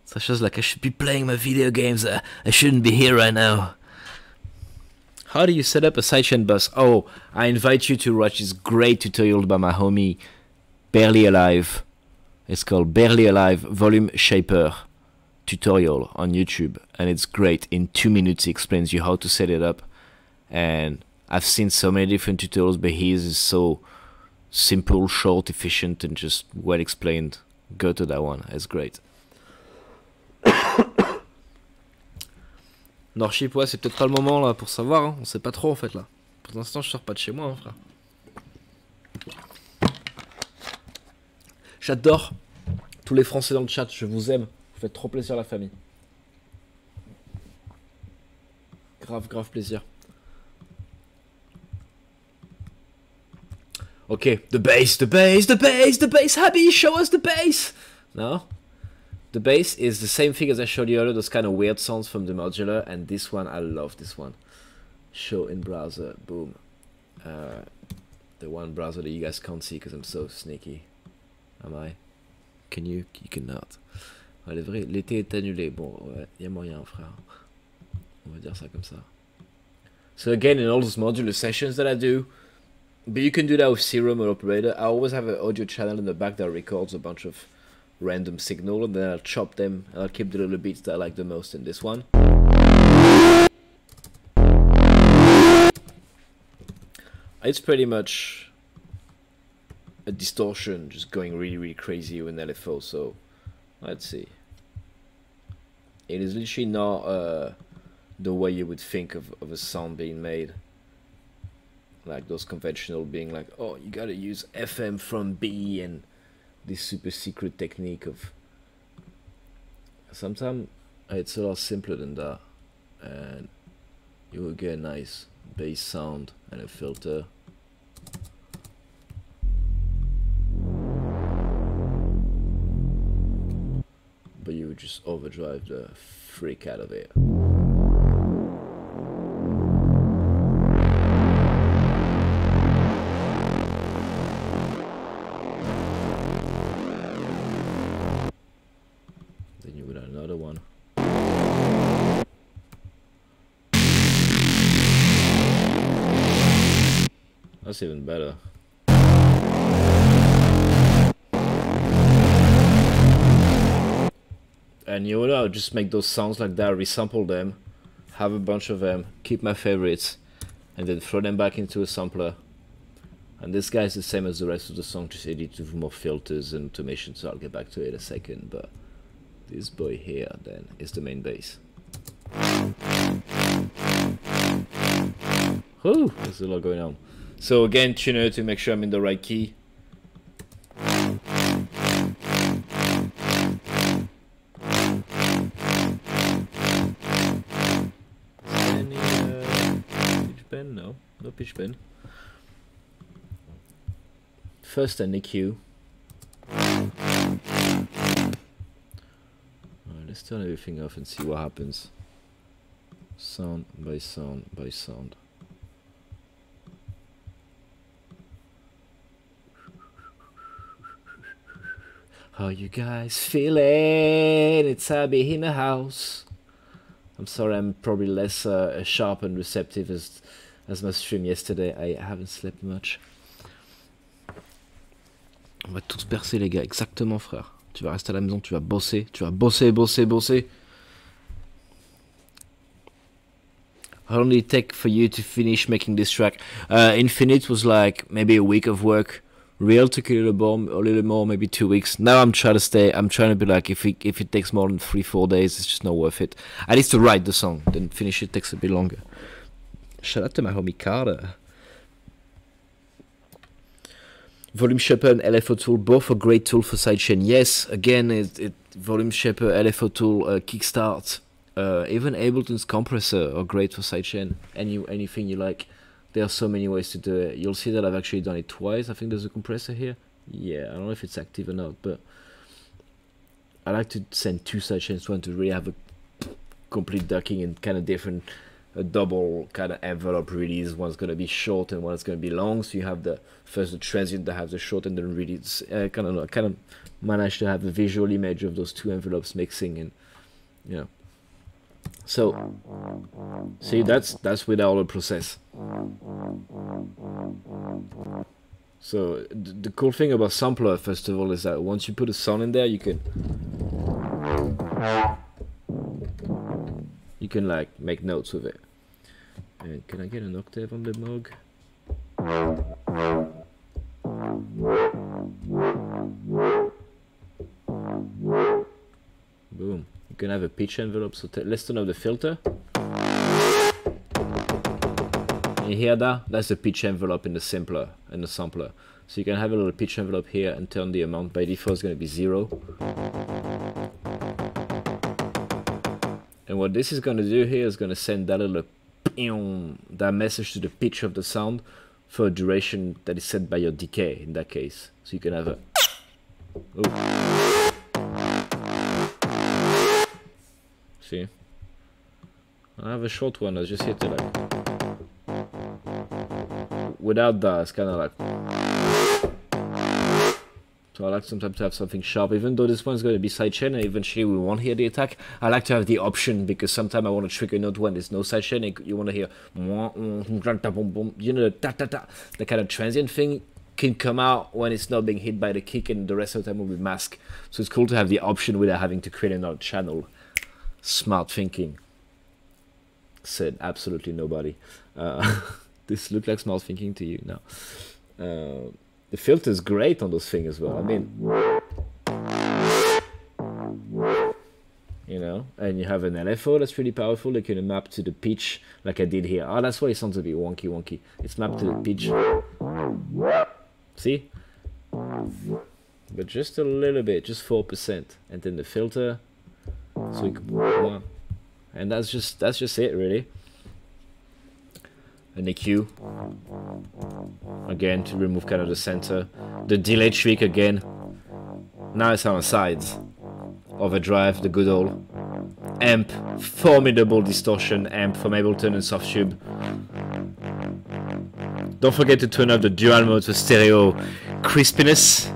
Sasha's like, I should be playing my video games. I shouldn't be here right now. How do you set up a sidechain bus? Oh, I invite you to watch this great tutorial by my homie Barely Alive. It's called Barely Alive Volume Shaper tutorial on YouTube, and it's great. In 2 minutes he explains you how to set it up, and I've seen so many different tutorials, but his is so simple, short, efficient, and just well explained. Go to that one, it's great. Norship, ouais, c'est peut-être pas le moment là pour savoir, hein. On sait pas trop en fait là. Pour l'instant, je sors pas de chez moi, hein, frère. J'adore tous les Français dans le chat, je vous aime. Vous faites trop plaisir la famille. Grave, grave plaisir. Okay, the bass, the bass, the bass, the bass. Happy, show us the bass. No? The bass is the same thing as I showed you earlier, those kind of weird sounds from the modular, and this one, I love this one. Show in browser, boom. The one browser that you guys can't see because I'm so sneaky. Am I? Can you? You cannot. Ouais, l'été est annulé. Bon, ouais, y a moyen, frère. On va dire ça comme ça. So again, in all those modular sessions that I do, but you can do that with Serum or Operator. I always have an audio channel in the back that records a bunch of random signal, and then I'll chop them and I'll keep the little beats that I like the most in this one. It's pretty much a distortion just going really, really crazy with an LFO, so let's see. It is literally not the way you would think of a sound being made. Like those conventional being like, oh, you gotta use FM from B and this super secret technique of... Sometimes it's a lot simpler than that, and you will get a nice bass sound and a filter. But you would just overdrive the freak out of it. Then you would add another one. That's even better. And you know, just make those sounds like that, resample them, have a bunch of them, keep my favorites, and then throw them back into a sampler. And this guy is the same as the rest of the song, just edit with more filters and automation, so I'll get back to it in a second. But this boy here then is the main bass. Whew, there's a lot going on. So again, tuner to make sure I'm in the right key. No, no pitch bend. First an EQ. Let's turn everything off and see what happens. Sound by sound by sound. How you guys feeling? It's Abby in the house. I'm sorry, I'm probably less sharp and receptive as my stream yesterday. I haven't slept much. On va tous bercer les gars, exactement frère. Tu vas rester à la maison, tu vas bosser, bosser. How long did it take for you to finish making this track? Infinite was like maybe a week of work. Real took a little more, maybe 2 weeks. Now I'm trying to be like, if it takes more than 3-4 days, it's just not worth it. At least to write the song, then finish it takes a bit longer. Shout out to my homie Carter. Volume Shaper and LFO tool, both a great tool for sidechain. Yes, again, Volume Shaper, LFO tool, Kickstart, even Ableton's compressor are great for sidechain. Anything you like. There are so many ways to do it. You'll see that I've actually done it twice. I think there's a compressor here. Yeah, I don't know if it's active or not, but I like to send 2 sidechains, one to really have a complete ducking and kind of different, a double kind of envelope release. One's going to be short and one's going to be long. So you have the transient that has the short and then really kind of manage to have a visual image of those 2 envelopes mixing, and you know. So see, that's with our process. So the cool thing about sampler, first of all, is that once you put a sound in there, you can like make notes with it. And can I get an octave on the mug? Boom. You can have a pitch envelope, so let's turn off the filter. You hear that? That's the pitch envelope in the sampler. So you can have a little pitch envelope here and turn the amount. By default it's going to be 0. And what this is going to do here is going to send that little that message to the pitch of the sound for a duration that is set by your decay in that case. So you can have a see, I have a short one. I just hit it like without that. It's kind of like, so I like sometimes to have something sharp, even though this one's going to be sidechain and eventually we won't hear the attack. I like to have the option because sometimes I want to trigger a note when there's no sidechain and you want to hear, you know, the kind of transient thing can come out when it's not being hit by the kick and the rest of the time will be masked. So it's cool to have the option without having to create another channel. Smart thinking. Said absolutely nobody. This looked like smart thinking to you? No. The filter is great on those things as well. I mean, you know, and you have an LFO that's really powerful. They can map to the pitch like I did here. Oh, that's why it sounds a bit wonky. It's mapped to the pitch. See? But just a little bit, just 4%. And then the filter. So we can, and that's just it really. An EQ again to remove kind of the center. The delay trick again. Now it's on the sides. Overdrive, the good old amp, formidable distortion amp from Ableton and Softube. Don't forget to turn up the dual mode for stereo crispiness.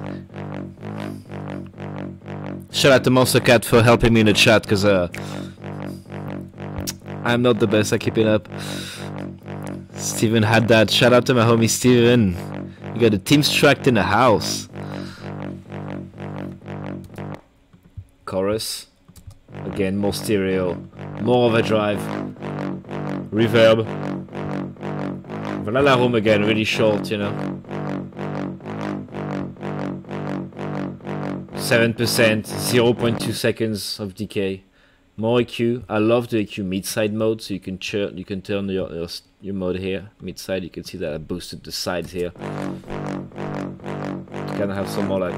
Shout out to Monster Cat for helping me in the chat because I'm not the best at keeping up. Steven had that. Shout out to my homie Steven. You got a Teamstract in the house. Chorus. Again, more stereo. More overdrive. Reverb. Voilà la room again, really short, you know. 7%, 0.2 seconds of decay. More EQ. I love the EQ mid-side mode, so you can turn your mode here, mid-side. You can see that I boosted the sides here. You kind of have some more like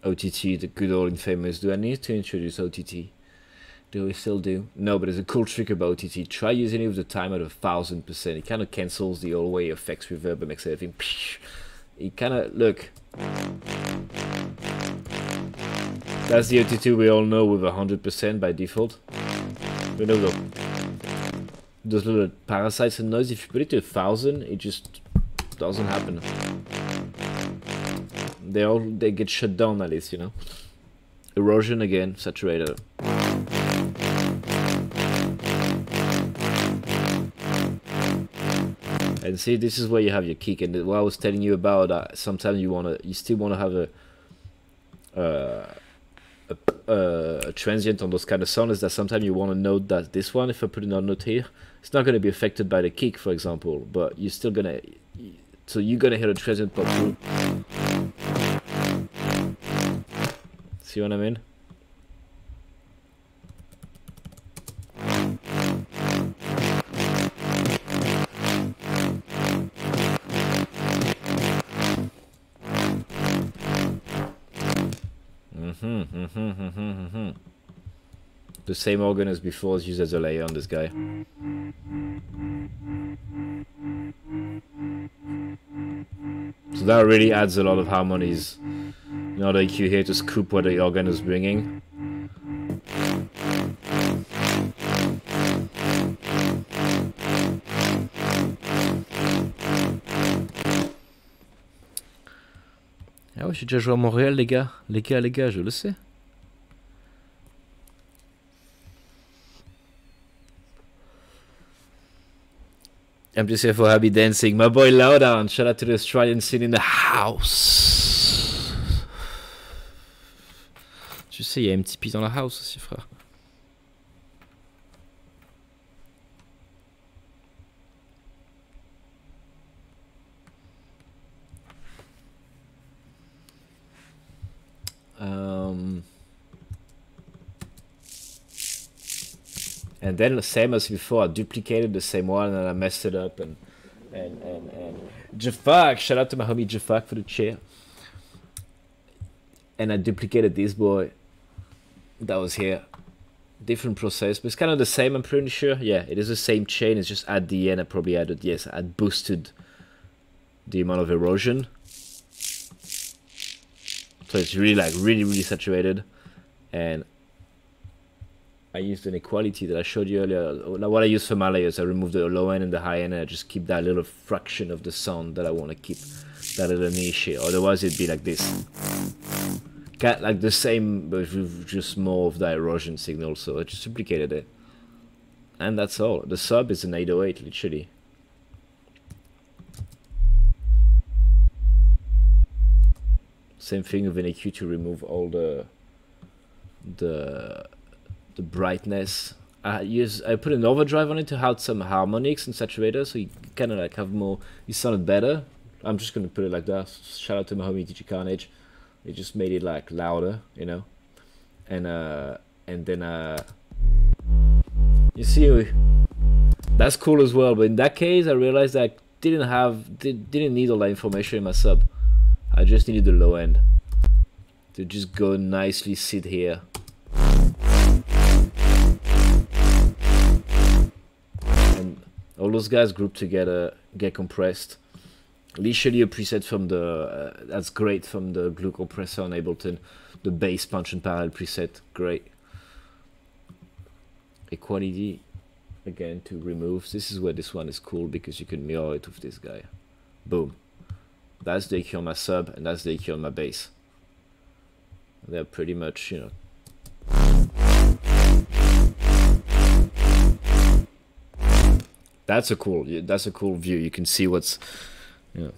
OTT, the good old infamous. Do I need to introduce OTT? Do we still do? No, but there's a cool trick about OTT. Try using it with the time at 1000%. It kind of cancels the old way effects reverb and makes everything. It kind of, look. That's the OTT we all know with 100% by default. You know, those little parasites and noise, if you put it to 1000, it just doesn't happen. They get shut down at least, you know. Erosion again, saturator. And see, this is where you have your kick, and what I was telling you about, sometimes you still wanna have a transient on those kind of sounds. Is that sometimes you want to note that this one, if I put another note here, it's not gonna be affected by the kick, for example, but you're still gonna, so you're gonna hear a transient pop through. See what I mean? The same organ as before is used as a layer on this guy. So that really adds a lot of harmonies. Another EQ here to scoop what the organ is bringing. Ah ouais, j'ai déjà joué à Montréal, les gars. Les gars, je le sais. I'm just here for happy dancing. My boy Lowdown. Shout out to the Australian scene in the house. Tu sais, il y a MTP dans la house aussi, frère. And then the same as before, I duplicated the same one and I messed it up. And Jafak, shout out to my homie Jafak for the chair. And I duplicated this boy that was here. Different process, but it's kind of the same, I'm pretty sure. Yeah, it is the same chain, it's just at the end I probably added, yes, I boosted the amount of erosion. So it's really like really saturated. And I used an equality that I showed you earlier. What I use for my layers, I remove the low end and the high end and I just keep that little fraction of the sound that I want to keep, that little niche here. Otherwise it'd be like this. Like the same, but with just more of the erosion signal, so I just duplicated it. And that's all. The sub is an 808, literally. Same thing with an EQ to remove all the brightness. I put an overdrive on it to have some harmonics and saturator, so you kind of like have more, you sounded better. I'm just gonna put it like that. Shout out to my homie DJ Carnage. It just made it like louder, you know, and then you see, that's cool as well. But in that case, I realized that I didn't need all that information in my sub. I just needed the low end to just go nicely sit here. And all those guys grouped together, get compressed. Literally a preset from the, that's great, from the glue compressor on Ableton. The bass punch and parallel preset, great. Equality, again, to remove. This is where this one is cool because you can mirror it with this guy. Boom. That's the EQ on my sub and that's the EQ on my bass. They're pretty much, you know. That's a cool view. You can see what's, you know.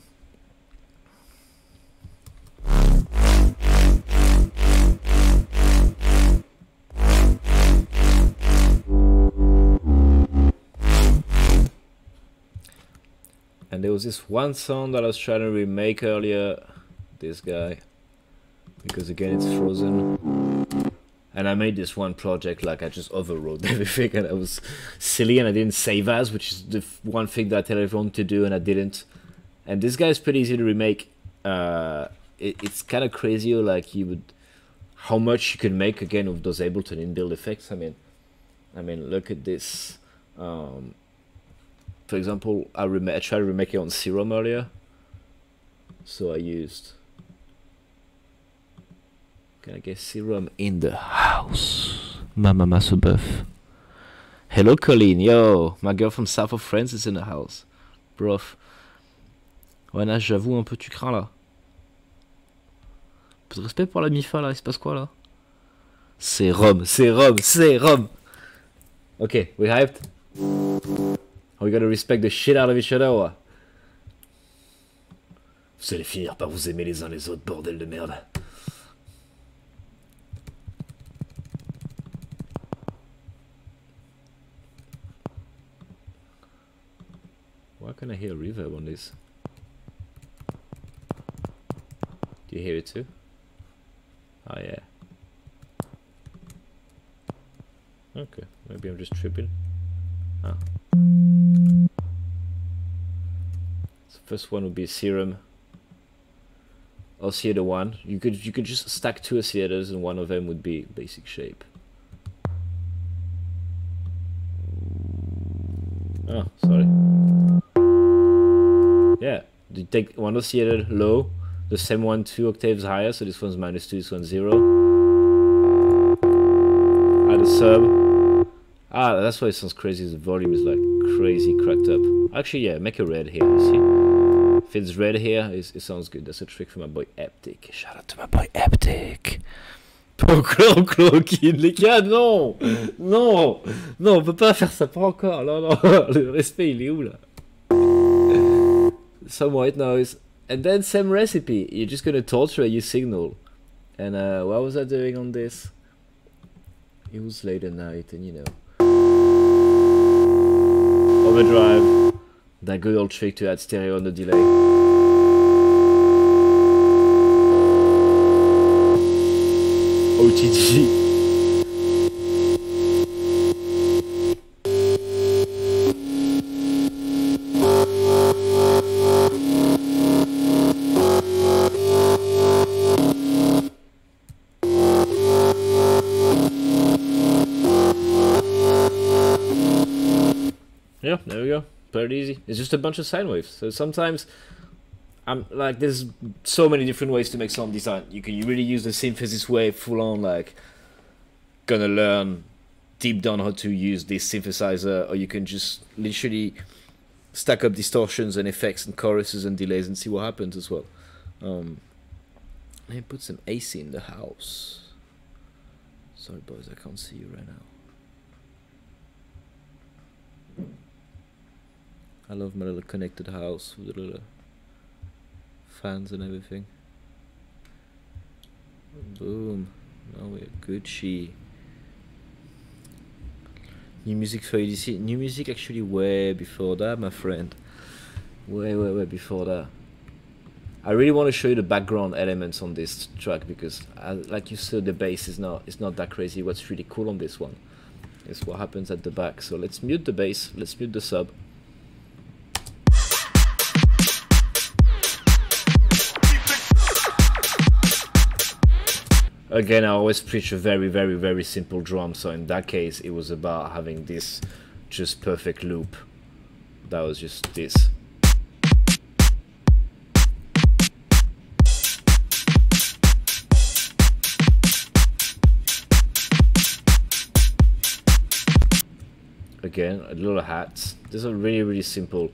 And there was this one sound that I was trying to remake earlier, this guy, because again it's frozen. And I made this one project, like I just overrode everything and I was silly and I didn't save as, which is the one thing that I tell everyone to do and I didn't. And this guy is pretty easy to remake. It's kind of crazy, like how much you can make again with those Ableton inbuilt effects. I mean, look at this. For example, I tried to remake it on Serum earlier. So I used, can I get Serum in the house? Mama ce bœuf. Hello Colleen, yo, my girl from south of France is in the house. Brof. Ouais, là, j'avoue un peu, tu crains là. Un peu de respect pour la MIFA là, il se passe quoi là? C'est Rome. Okay, we hyped? We gotta respect the shit out of each other, or? Vous allez finir par vous aimer les uns les autres, bordel de merde. Why can I hear reverb on this? Do you hear it too? Oh yeah. Okay, maybe I'm just tripping. Ah. So first one would be Serum. Oscillator 1. You could just stack 2 oscillators and one of them would be basic shape. Oh, sorry. Yeah, you take one oscillator low, the same one 2 octaves higher, so this one's -2, this one's 0. Add a sub. Ah, that's why it sounds crazy, the volume is like crazy cracked up. Actually, yeah, make a red here, you see? If it's red here, it sounds good. That's a trick for my boy Haptic. Shout out to my boy Haptic. Pas encore Cloakin, les gars, non! Non! Non, on peut pas faire ça, pas encore. Non, non, le respect, il est où là? Some white noise. And then same recipe. You're just gonna torture your signal. And what was I doing on this? It was late at night and you know. Overdrive. That good old trick to add stereo on the delay. OTG. pretty easy. It's just a bunch of sine waves. So sometimes I'm like, there's so many different ways to make sound design. You can really use the synthesis way full on, like gonna learn deep down how to use this synthesizer, or you can just literally stack up distortions and effects and choruses and delays and see what happens as well. Let me put some AC in the house. Sorry boys, I can't see you right now. I love my little connected house with the little fans and everything. Boom. Now we're Gucci. New music for EDC. New music actually way before that, my friend. Way before that. I really want to show you the background elements on this track because, like you said, the bass is not that crazy. What's really cool on this one is what happens at the back. So let's mute the bass. Let's mute the sub. Again, I always preach a very simple drum, so in that case it was about having this just perfect loop. That was just this. Again, a little hats. These are really simple.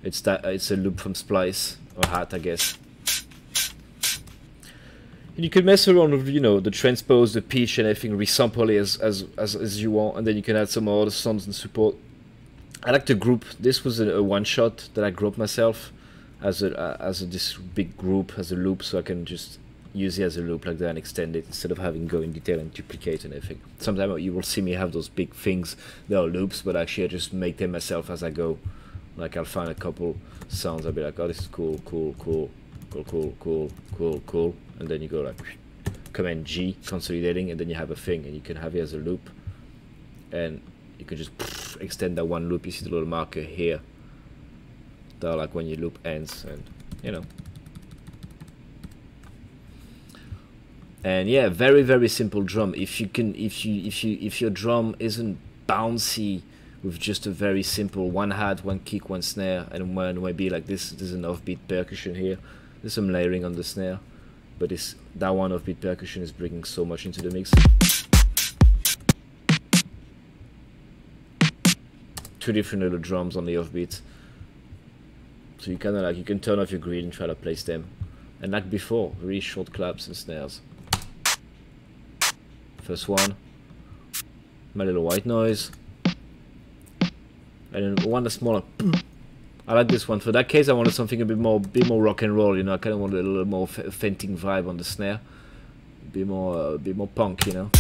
It's a loop from Splice, or hat I guess. And you can mess around with, you know, the transpose, the pitch and everything, resample it as you want, and then you can add some more other sounds and support. I like to group. This was a one shot that I grouped myself as this big group as a loop, so I can just use it as a loop like that and extend it instead of having go in detail and duplicate and everything. Sometimes you will see me have those big things that are loops, but actually I just make them myself as I go. Like I'll find a couple sounds, I'll be like, oh, this is cool, and then you go like Command G, consolidating, and then you have a thing, and you can have it as a loop, and you can just extend that one loop. You see the little marker here, that like when your loop ends, and you know. And yeah, very simple drum. If your drum isn't bouncy with just a very simple one hat, one kick, one snare, and one maybe like this, there's an offbeat percussion here. There's some layering on the snare, but that one offbeat percussion is bringing so much into the mix. Two different little drums on the offbeat, so you kind of like, you can turn off your grid and try to place them. And like before, really short claps and snares. First one, my little white noise, and then one that's smaller. I like this one. For that case, I wanted something a bit more rock and roll. You know, I kind of wanted a little more fainting vibe on the snare, a bit more punk. You know.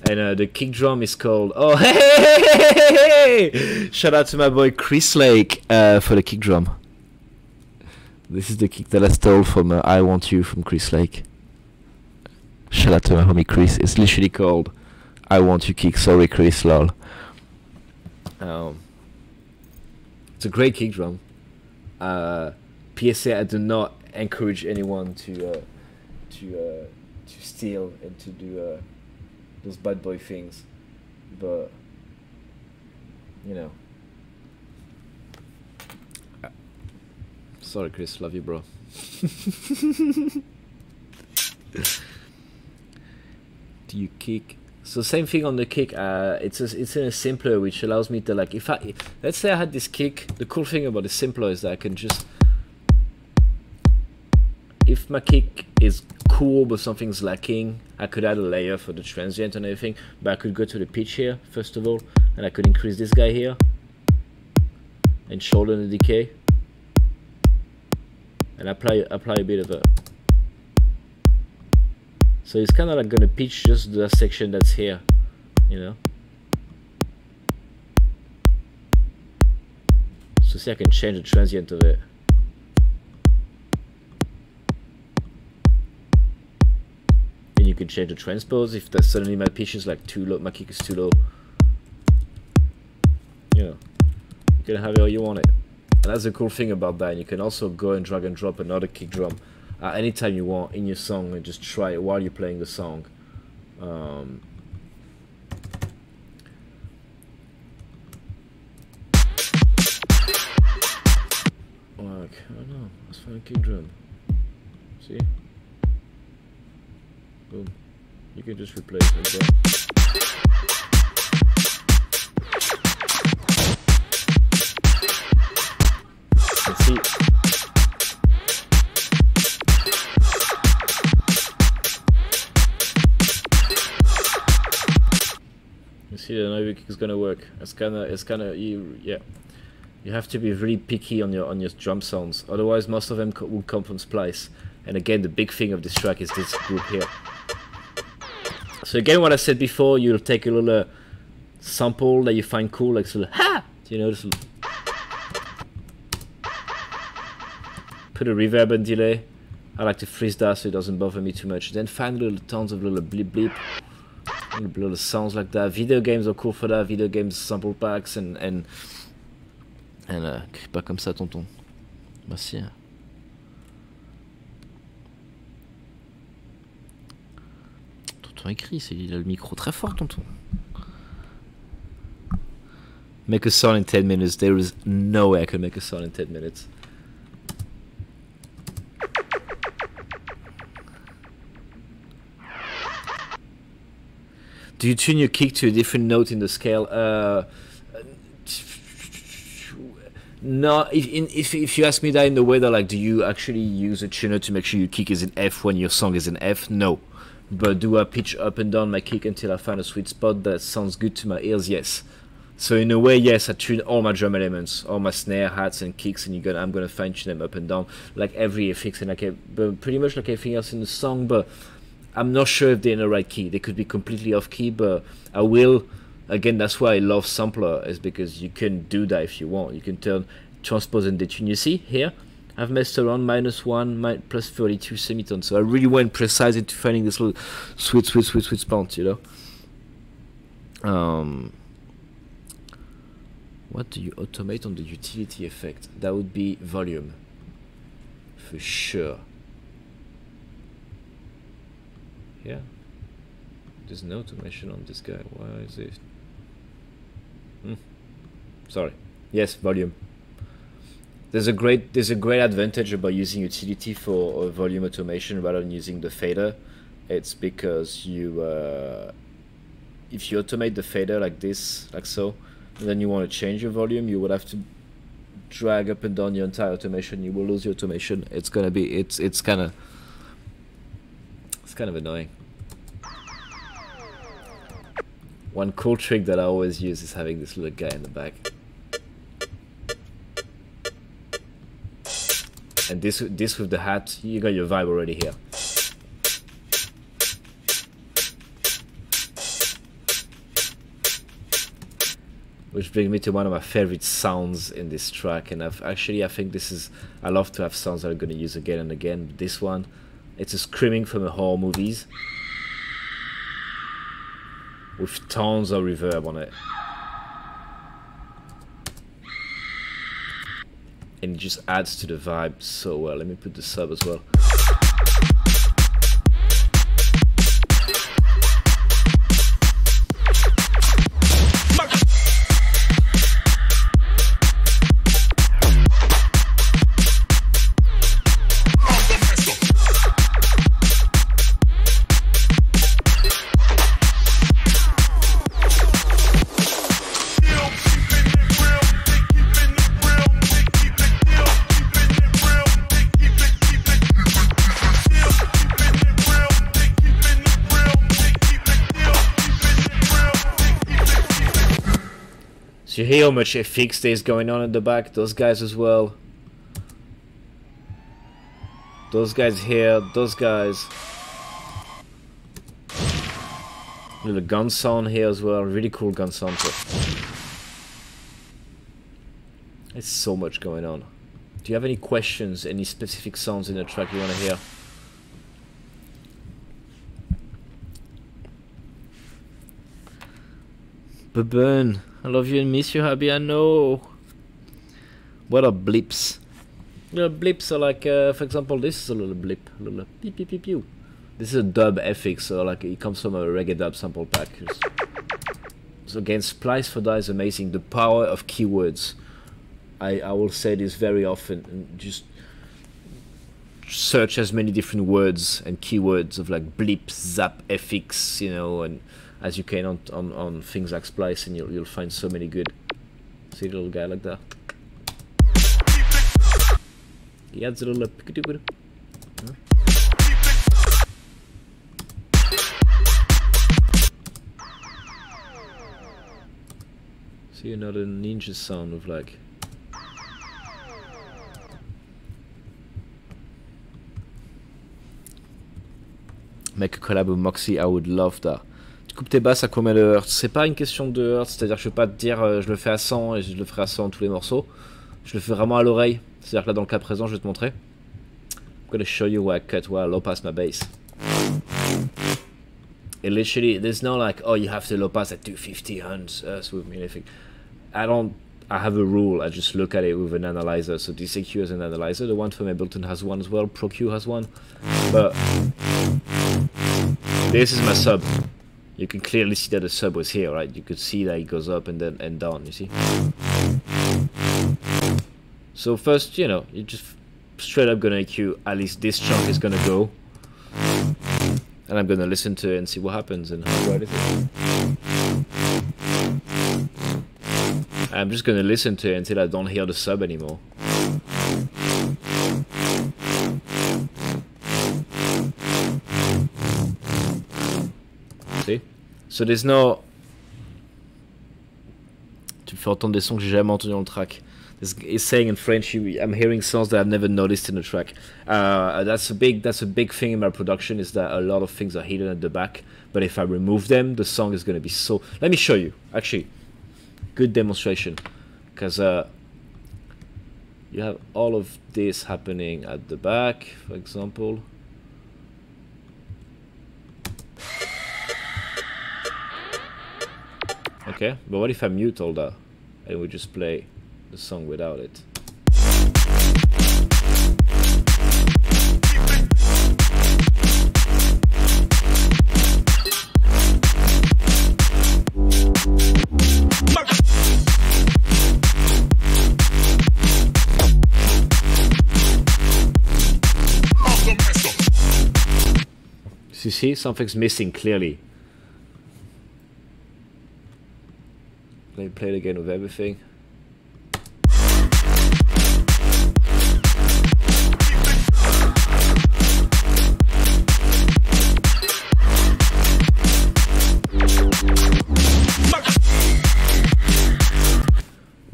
And the kick drum is called. Oh, hey! Shout out to my boy Chris Lake for the kick drum. This is the kick that I stole from I Want You from Chris Lake. Shout out to my homie Chris. It's literally called I Want You kick. Sorry, Chris, lol. It's a great kick drum. PSA, I do not encourage anyone to steal and to do those bad boy things, but you know. Sorry, Chris, love you, bro. Do you kick? So same thing on the kick. It's in a simpler, which allows me to like, let's say I had this kick. The cool thing about the simpler is that I can just, if my kick is cool but something's lacking, I could add a layer for the transient and everything. But I could go to the pitch here first of all, and I could increase this guy here and shoulder the decay, and apply a bit of a. So it's kind of like gonna pitch just the section that's here, you know. So see, I can change the transient of it. And you can change the transpose if that suddenly my pitch is like too low, my kick is too low. You know, you can have it how you want it. And that's the cool thing about that. And you can also go and drag and drop another kick drum anytime you want in your song, and just try it while you're playing the song. I don't know. Let's find a kick drum. See? Boom. You can just replace it like that. Let's see. You see, the every kick is gonna work. It's kinda, yeah. You have to be really picky on your drum sounds. Otherwise, most of them will come from splice. And again, the big thing of this track is this group here. So again, what I said before, you'll take a little sample that you find cool, like this little ha, you know, this little. Put a reverb and delay. I like to freeze that so it doesn't bother me too much. Then find little tons of little blip blip, little sounds like that. Video games are cool for that. Video games sample packs and crie pas comme ça, tonton. Bah si. Tonton écrit, il a le micro très fort, tonton. Make a song in 10 minutes. There is no way I can make a song in 10 minutes. Do you tune your kick to a different note in the scale? No, if you ask me that in the way that, like, do you actually use a tuner to make sure your kick is in F when your song is in F? No. But do I pitch up and down my kick until I find a sweet spot that sounds good to my ears? Yes. So in a way, yes, I tune all my drum elements, all my snare, hats, and kicks, and I'm gonna fine tune them up and down, like every effects and but pretty much like everything else in the song. But I'm not sure if they're in the right key. They could be completely off key, but I will. Again, that's why I love sampler, is because you can do that if you want. You can turn transpose and detune. You see here, I've messed around -1, plus 32 semitone. So I really went precise into finding this little sweet spot, you know. What do you automate on the utility effect? That would be volume, for sure. Yeah, there's no automation on this guy. Why is it? Sorry. Yes, volume. There's a great advantage about using utility for volume automation rather than using the fader. It's because you if you automate the fader like this, like so, and then you want to change your volume, you would have to drag up and down your entire automation. You will lose your automation. It's gonna be it's kind of annoying. One cool trick that I always use is having this little guy in the back. And this with the hat, you got your vibe already here. Which brings me to one of my favorite sounds in this track, and I think this is, I love to have sounds that I'm gonna use again and again. But this one, it's a screaming from a horror movies with tons of reverb on it. And it just adds to the vibe so well. Let me put the sub as well. So you hear how much FX there's going on at the back, those guys as well. Those guys here, those guys. Little gun sound here as well, really cool gun sound too. There's so much going on. Do you have any questions, any specific sounds in the track you want to hear? Burn. I love you and miss you, Happy. I know. What are blips? Little blips are like, for example, this is a little blip, a little pew pew pew pew. This is a dub FX, so like it comes from a reggae dub sample pack. So again, splice for that is amazing. The power of keywords. I will say this very often, and just search as many different words and keywords of like blip, zap, fx, you know, and as you can on things like Splice, and you'll find so many good. See the little guy like that. He adds a little pickadoo. See another ninja sound of like. Make a collab with Moxie, I would love that. Tu coupes tes basses à combien de hertz? C'est pas une question de hertz, c'est-à-dire que je vais pas te dire je le fais à 100 et je le ferai à 100 tous les morceaux. Je le fais vraiment à l'oreille. C'est-à-dire que là dans le cas présent, je vais te montrer. I'm gonna show you where I cut, where I low pass my bass. It literally, there's no like, oh, you have to low pass at 250 hertz with me, anything. I have a rule, I just look at it with an analyzer. So DCQ has an analyzer, the one from Ableton has one as well, ProQ has one. But this is my sub. You can clearly see that the sub was here, right? You could see that it goes up and then and down, you see? So first, you know, you just straight up gonna EQ, at least this chunk is gonna go. And I'm gonna listen to it and see what happens and how bright it is. I'm just gonna listen to it until I don't hear the sub anymore. See? So there's no... Tu me fais entendre des sons que j'ai jamais entendus dans le track. It's saying in French, I'm hearing sounds that I've never noticed in the track. That's a big thing in my production, is that a lot of things are hidden at the back. But if I remove them, the song is gonna be so... Let me show you, actually. Good demonstration, because you have all of this happening at the back, for example. Okay, but what if I mute all that and we just play the song without it? You see, something's missing clearly. Let me play it again with everything.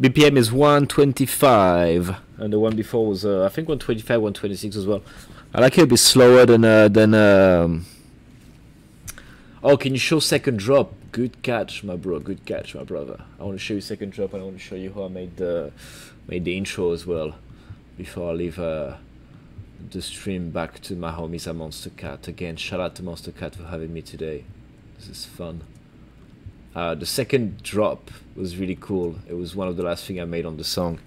BPM is 125, and the one before was I think 125, 126 as well. I like it a bit slower than Oh, can you show second drop? Good catch, my bro. Good catch, my brother. I want to show you second drop, and I want to show you how I made the intro as well. Before I leave the stream back to my homies at Monster Cat. Again, shout out to Monster Cat for having me today. This is fun. The second drop was really cool. It was one of the last things I made on the song.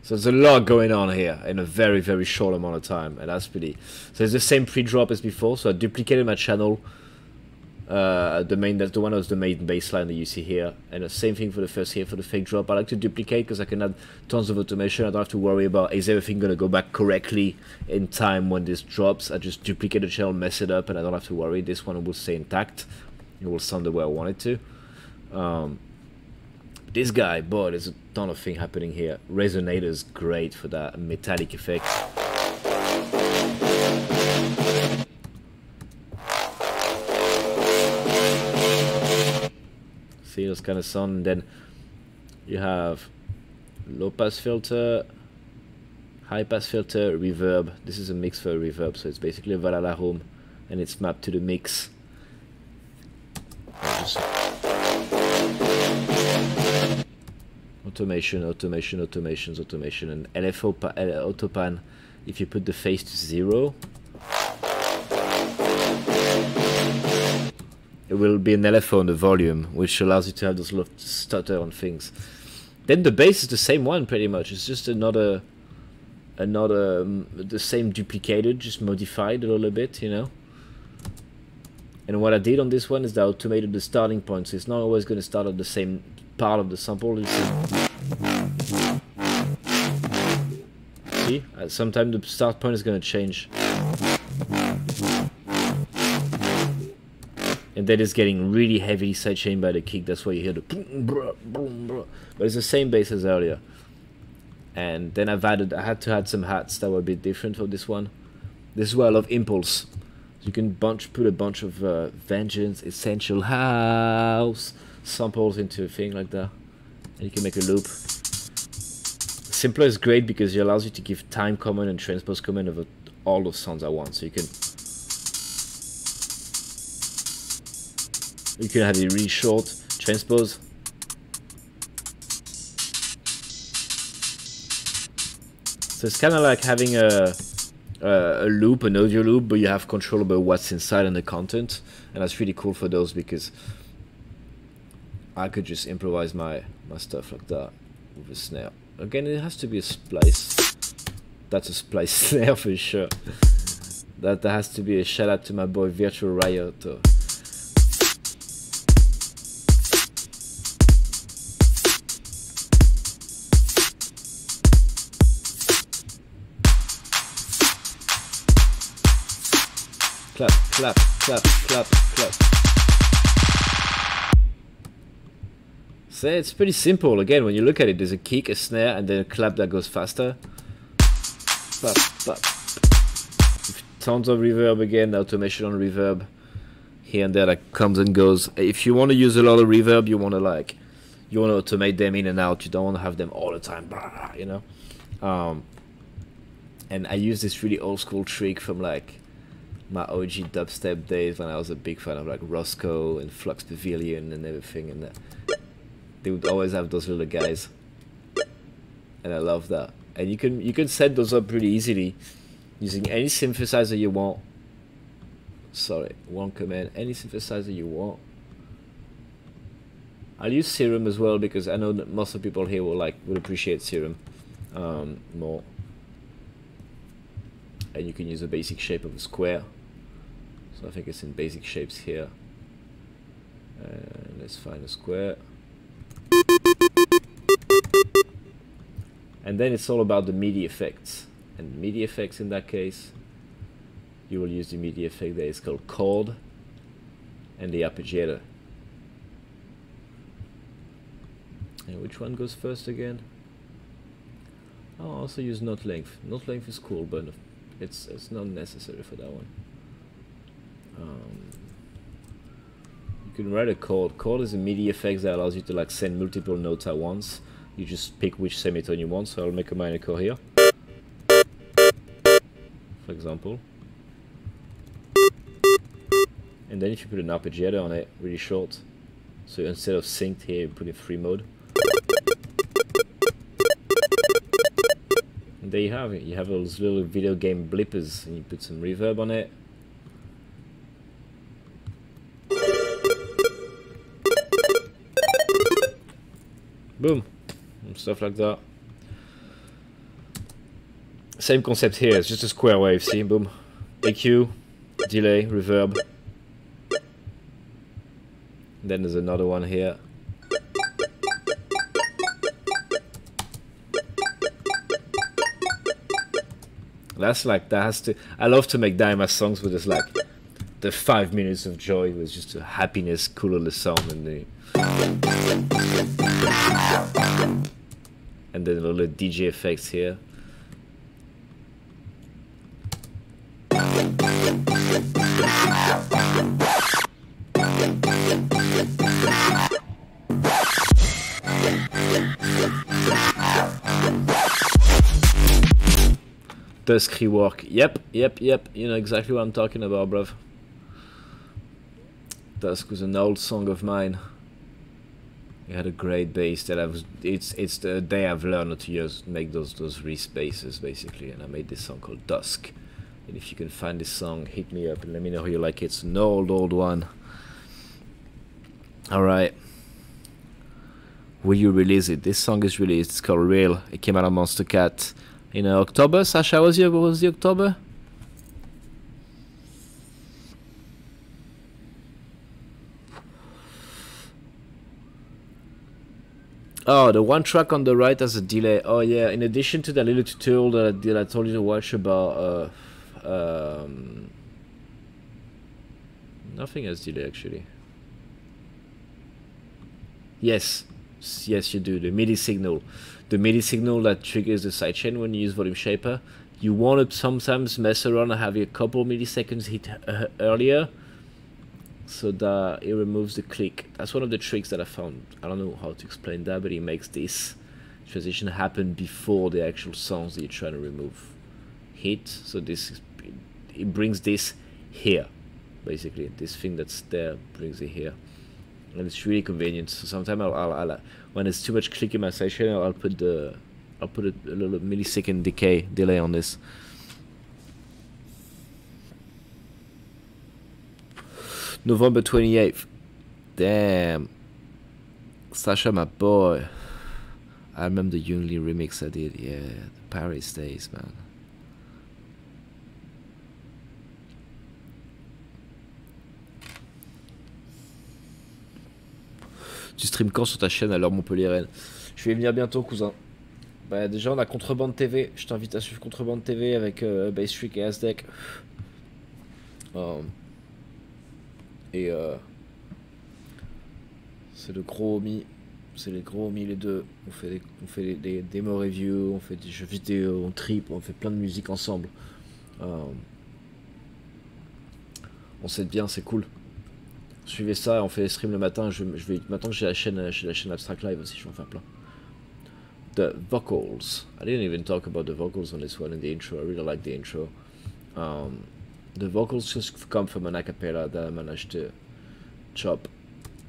So there's a lot going on here in a very, very short amount of time, and that's pretty... So it's the same pre-drop as before, so I duplicated my channel. That's the one that was the main baseline that you see here, and the same thing for the first here for the fake drop. I like to duplicate because I can add tons of automation. I don't have to worry about is everything going to go back correctly in time when this drops. I just duplicate the channel, mess it up, and I don't have to worry. This one will stay intact. It will sound the way I want it to. This guy, boy, there's a ton of thing happening here. Resonator's great for that metallic effect. See those kind of sound, and then you have low pass filter, high pass filter, reverb. This is a mix for a reverb, so it's basically a Valhalla home, and it's mapped to the mix. automation, automation, automations, automation, and LFO autopan. If you put the phase to 0, it will be an LFO on the volume, which allows you to have those little stutter on things. Then the bass is the same one pretty much. It's just another the same duplicated, just modified a little bit, you know. And what I did on this one is I automated the starting point, so it's not always going to start at the same part of the sample. See, sometimes the start point is going to change, and that is getting really heavily sidechained by the kick. That's why you hear the boom, bruh, boom, bruh. But it's the same bass as earlier. And then I had to add some hats that were a bit different for this one. This is why I love Impulse. You can put a bunch of Vengeance, Essential House samples into a thing like that, and you can make a loop. Simpler is great because it allows you to give time command and transpose command over all those sounds at once. So you can have it really short transpose. So it's kind of like having a loop, an audio loop, but you have control over what's inside and the content, and that's really cool for those because I could just improvise my stuff like that with a snare. Again, it has to be a splice. That's a splice snare for sure. That has to be a shout out to my boy Virtual Riot. Clap, clap, clap, clap, clap. So it's pretty simple. Again, when you look at it, there's a kick, a snare, and then a clap that goes faster. Clap, clap. Tons of reverb again, automation on reverb. Here and there that comes and goes. If you want to use a lot of reverb, you want to automate them in and out. You don't want to have them all the time, you know. And I use this really old school trick from like my OG dubstep days when I was a big fan of like Roscoe and Flux Pavilion and everything, and they would always have those little guys, and I love that. And you can set those up pretty easily using any synthesizer you want. Sorry, one command, any synthesizer you want. I'll use Serum as well because I know that most of the people here would appreciate Serum more. And you can use a basic shape of a square. So I think it's in basic shapes here. And let's find a square. And then it's all about the MIDI effects. And MIDI effects in that case, you will use the MIDI effect that is called chord and the arpeggiator. And which one goes first again? I'll also use note length. Note length is cool, but it's not necessary for that one. You can write a chord. Chord is a MIDI effect that allows you to like send multiple notes at once. You just pick which semitone you want. So I'll make a minor chord here, for example. And then if you put an arpeggiator on it, really short. So instead of synced here, you put it free mode. And there you have it. You have those little video game blippers, and you put some reverb on it. Boom, and stuff like that. Same concept here, it's just a square wave, see, boom. EQ, delay, reverb. Then there's another one here. That's like, that has to, I love to make that in my songs with just like the 5 minutes of joy with just a happiness, cooler sound and the and then a little DJ effects here. Dusk rework. Yep. You know exactly what I'm talking about, bruv. Dusk was an old song of mine. He had a great bass that I was. It's the day I've learned how to make those wrist basses basically, and I made this song called Dusk. And if you can find this song, hit me up and let me know how you like it. It's an old one. All right. Will you release it? This song is released. It's called Real. It came out on Monster Cat in October. Sasha, what was the October? Oh, the one track on the right has a delay. Oh yeah, in addition to that little tutorial that I told you to watch about nothing has delay actually. Yes, yes you do. The MIDI signal. The MIDI signal that triggers the sidechain when you use Volume Shaper. You want to sometimes mess around and have a couple milliseconds hit earlier, so that it removes the click. That's one of the tricks that I found. I don't know how to explain that, but it makes this transition happen before the actual songs that you're trying to remove hit. So it brings this here, basically. This thing that's there brings it here, and it's really convenient. So sometimes I'll when there's too much click in my session, I'll put a little millisecond delay on this. November 28th. Damn. Sasha, my boy. I remember the Youngly remix I did. Yeah, the Paris days, man. Tu stream quand sur ta chaîne alors Montpellier-Rennes? Je vais venir bientôt, cousin. Bah, déjà, on a Contrebande TV. Je t'invite à suivre Contrebande TV avec Bassstreak et Asdeck. Et c'est le gros homies, c'est les gros homies les deux. On fait des démo reviews, on fait des jeux vidéo, on trip, on fait plein de musique ensemble. On s'aide bien, c'est cool. Suivez ça, on fait des streams le matin. Maintenant que j'ai la chaîne Habstrakt Live aussi, je vais en faire plein. The vocals. I didn't even talk about the vocals on this one in the intro. I really like the intro. The vocals just come from an acapella that I managed to chop.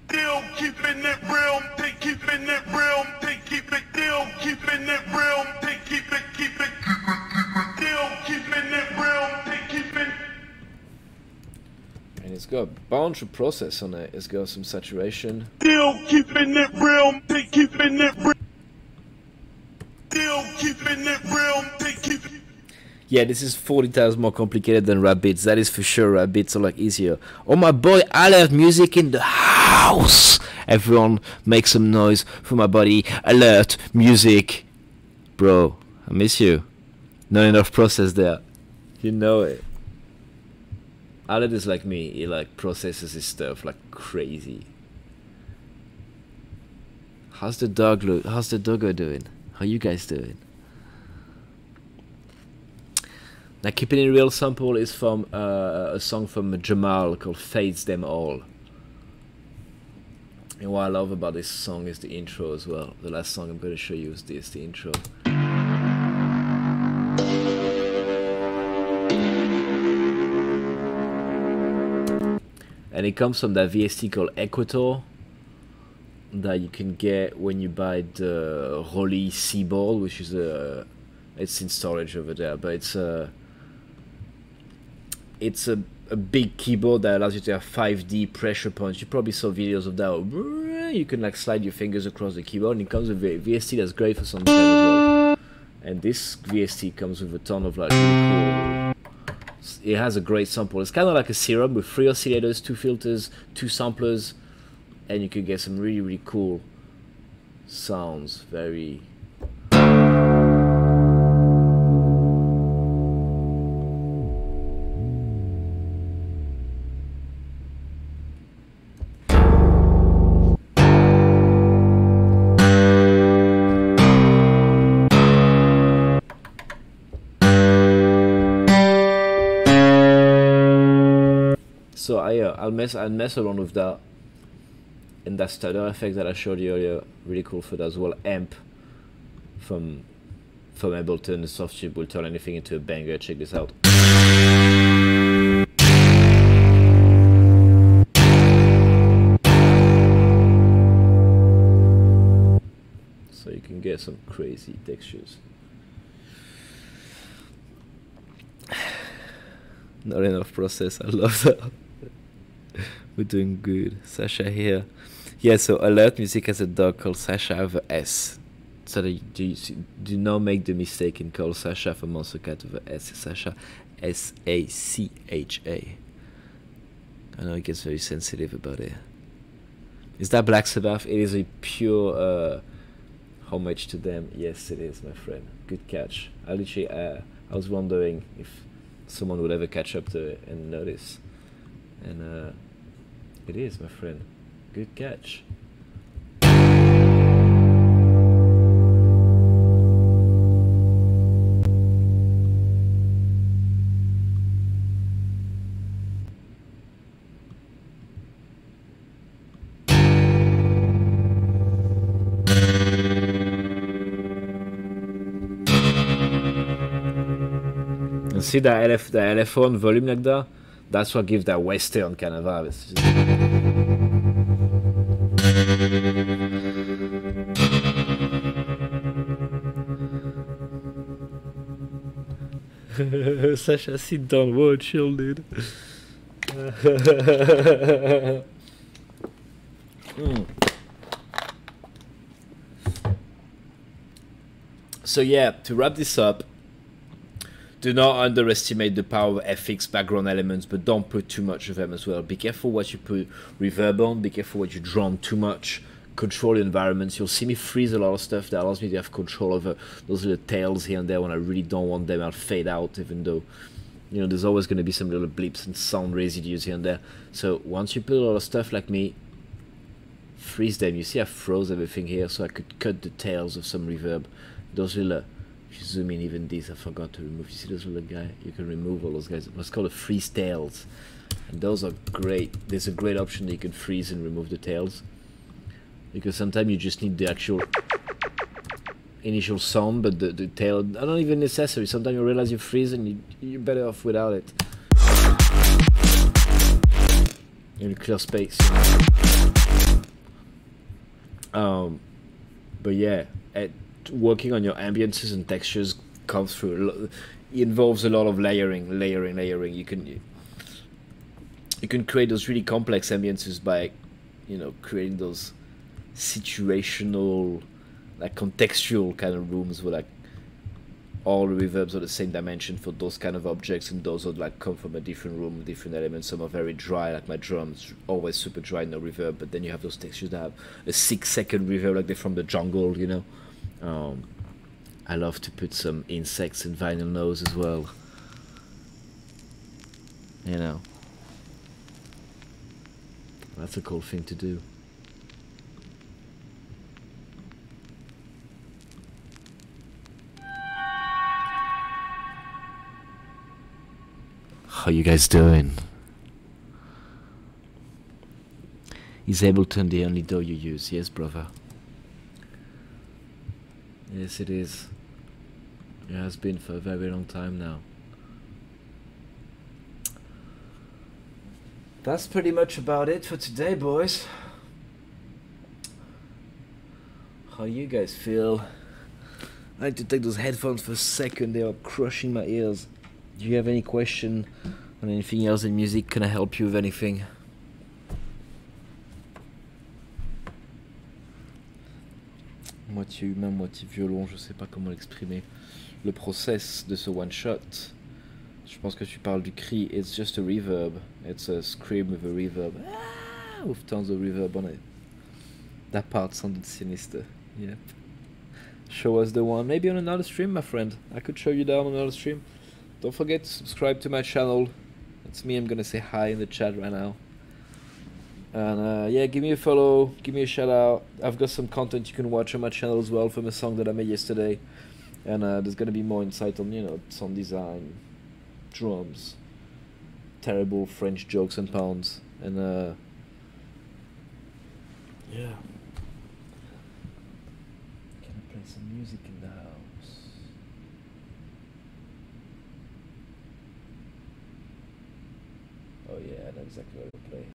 Still keeping it real, they keeping it real, they keep it still keeping it real, they keep it still keeping it real, they keep it. And it's got a bunch of process on it. It's got some saturation. Still keeping it real, they keeping it real. Still keeping it real, they keep it. Yeah, this is 40 times more complicated than rap beats. That is for sure. Rap beats are like easier. Oh my boy, Alert Music in the house. Everyone make some noise for my buddy Alert Music. Bro, I miss you. Not enough process there. You know it. Alert is like me. He like processes his stuff like crazy. How's the doggo doing? How you guys doing? Now, Keeping It Real sample is from a song from Jamal called Fades Them All. And what I love about this song is the intro as well. The last song I'm going to show you is this, the intro. And it comes from that VST called Equator that you can get when you buy the Rolly C-Ball, which is it's in storage over there, but it's a big keyboard that allows you to have 5D pressure points. You probably saw videos of that. You can like slide your fingers across the keyboard, and it comes with a VST that's great for some kind as well. And this VST comes with a ton of like really cool. It has a great sample. It's kind of like a serum with 3 oscillators, 2 filters, 2 samplers, and you can get some really cool sounds. Very. So I'll mess around with that, and that stutter effect that I showed you earlier, really cool for that as well. Amp from Ableton, the soft chip will turn anything into a banger. Check this out. get some crazy textures. Not enough process. I love that. We're doing good. Sasha here. Yeah, so Alert Music has a dog called Sasha with a S. So that do not make the mistake and call Sasha for Monster Cat with a S. Sasha, S-A-C-H-A. I know it gets very sensitive about it. Is that Black Sabbath? It is a pure homage to them. Yes, it is, my friend. Good catch. I literally, I was wondering if someone would ever catch up to it and notice. And it is, my friend. Good catch. See that LF1 volume like that? That's what gives that western kind of vibe. It's just... Sasha, sit down, whoa, chill, dude. So yeah, to wrap this up, do not underestimate the power of FX background elements, but don't put too much of them as well. Be careful what you put reverb on, be careful what you drum too much. Control your environments. You'll see me freeze a lot of stuff that allows me to have control over those little tails here and there when I really don't want them. I'll fade out, even though, you know, there's always going to be some little blips and sound residues here and there. So once you put a lot of stuff like me, freeze them. You see I froze everything here so I could cut the tails of some reverb. Those little... If you zoom in even this, I forgot to remove. You see those little guy? You can remove all those guys. What's called a freeze tails. And those are great. There's a great option that you can freeze and remove the tails. Because sometimes you just need the actual initial sound, but the tail are not even necessary. Sometimes you realize you freeze and you're better off without it. In a clear space. But yeah, working on your ambiences and textures comes through. It involves a lot of layering. You can create those really complex ambiences by, you know, creating those situational, like contextual kind of rooms where like all the reverbs are the same dimension for those kind of objects, and those are like come from a different room, different elements. Some are very dry, like my drums, always super dry, no reverb. But then you have those textures that have a 6-second reverb, like they're from the jungle, you know. I love to put some insects in vinyl nose as well. You know, that's a cool thing to do. How you guys doing? Is Ableton the only DAW you use? Yes, brother. Yes, it is. It has been for a very long time now. That's pretty much about it for today, boys. How you guys feel? I had to take those headphones for a second. They are crushing my ears. Do you have any question on anything else in music? Can I help you with anything? Moitié humain, moitié violon, je sais pas comment l'exprimer. Le process de ce one shot. Je pense que tu parles du cri. It's just a reverb. It's a scream with a reverb. Ah, with tons of reverb on it. That part sounded sinister. Yep. Show us the one. Maybe on another stream, my friend. I could show you that on another stream. Don't forget to subscribe to my channel. That's me. I'm gonna say hi in the chat right now. And yeah, give me a follow, give me a shout out. I've got some content you can watch on my channel as well from a song that I made yesterday. And there's gonna be more insight on, you know, sound design, drums, terrible French jokes and puns, and yeah. Can I play some music in the house? Oh yeah, I know exactly what to play.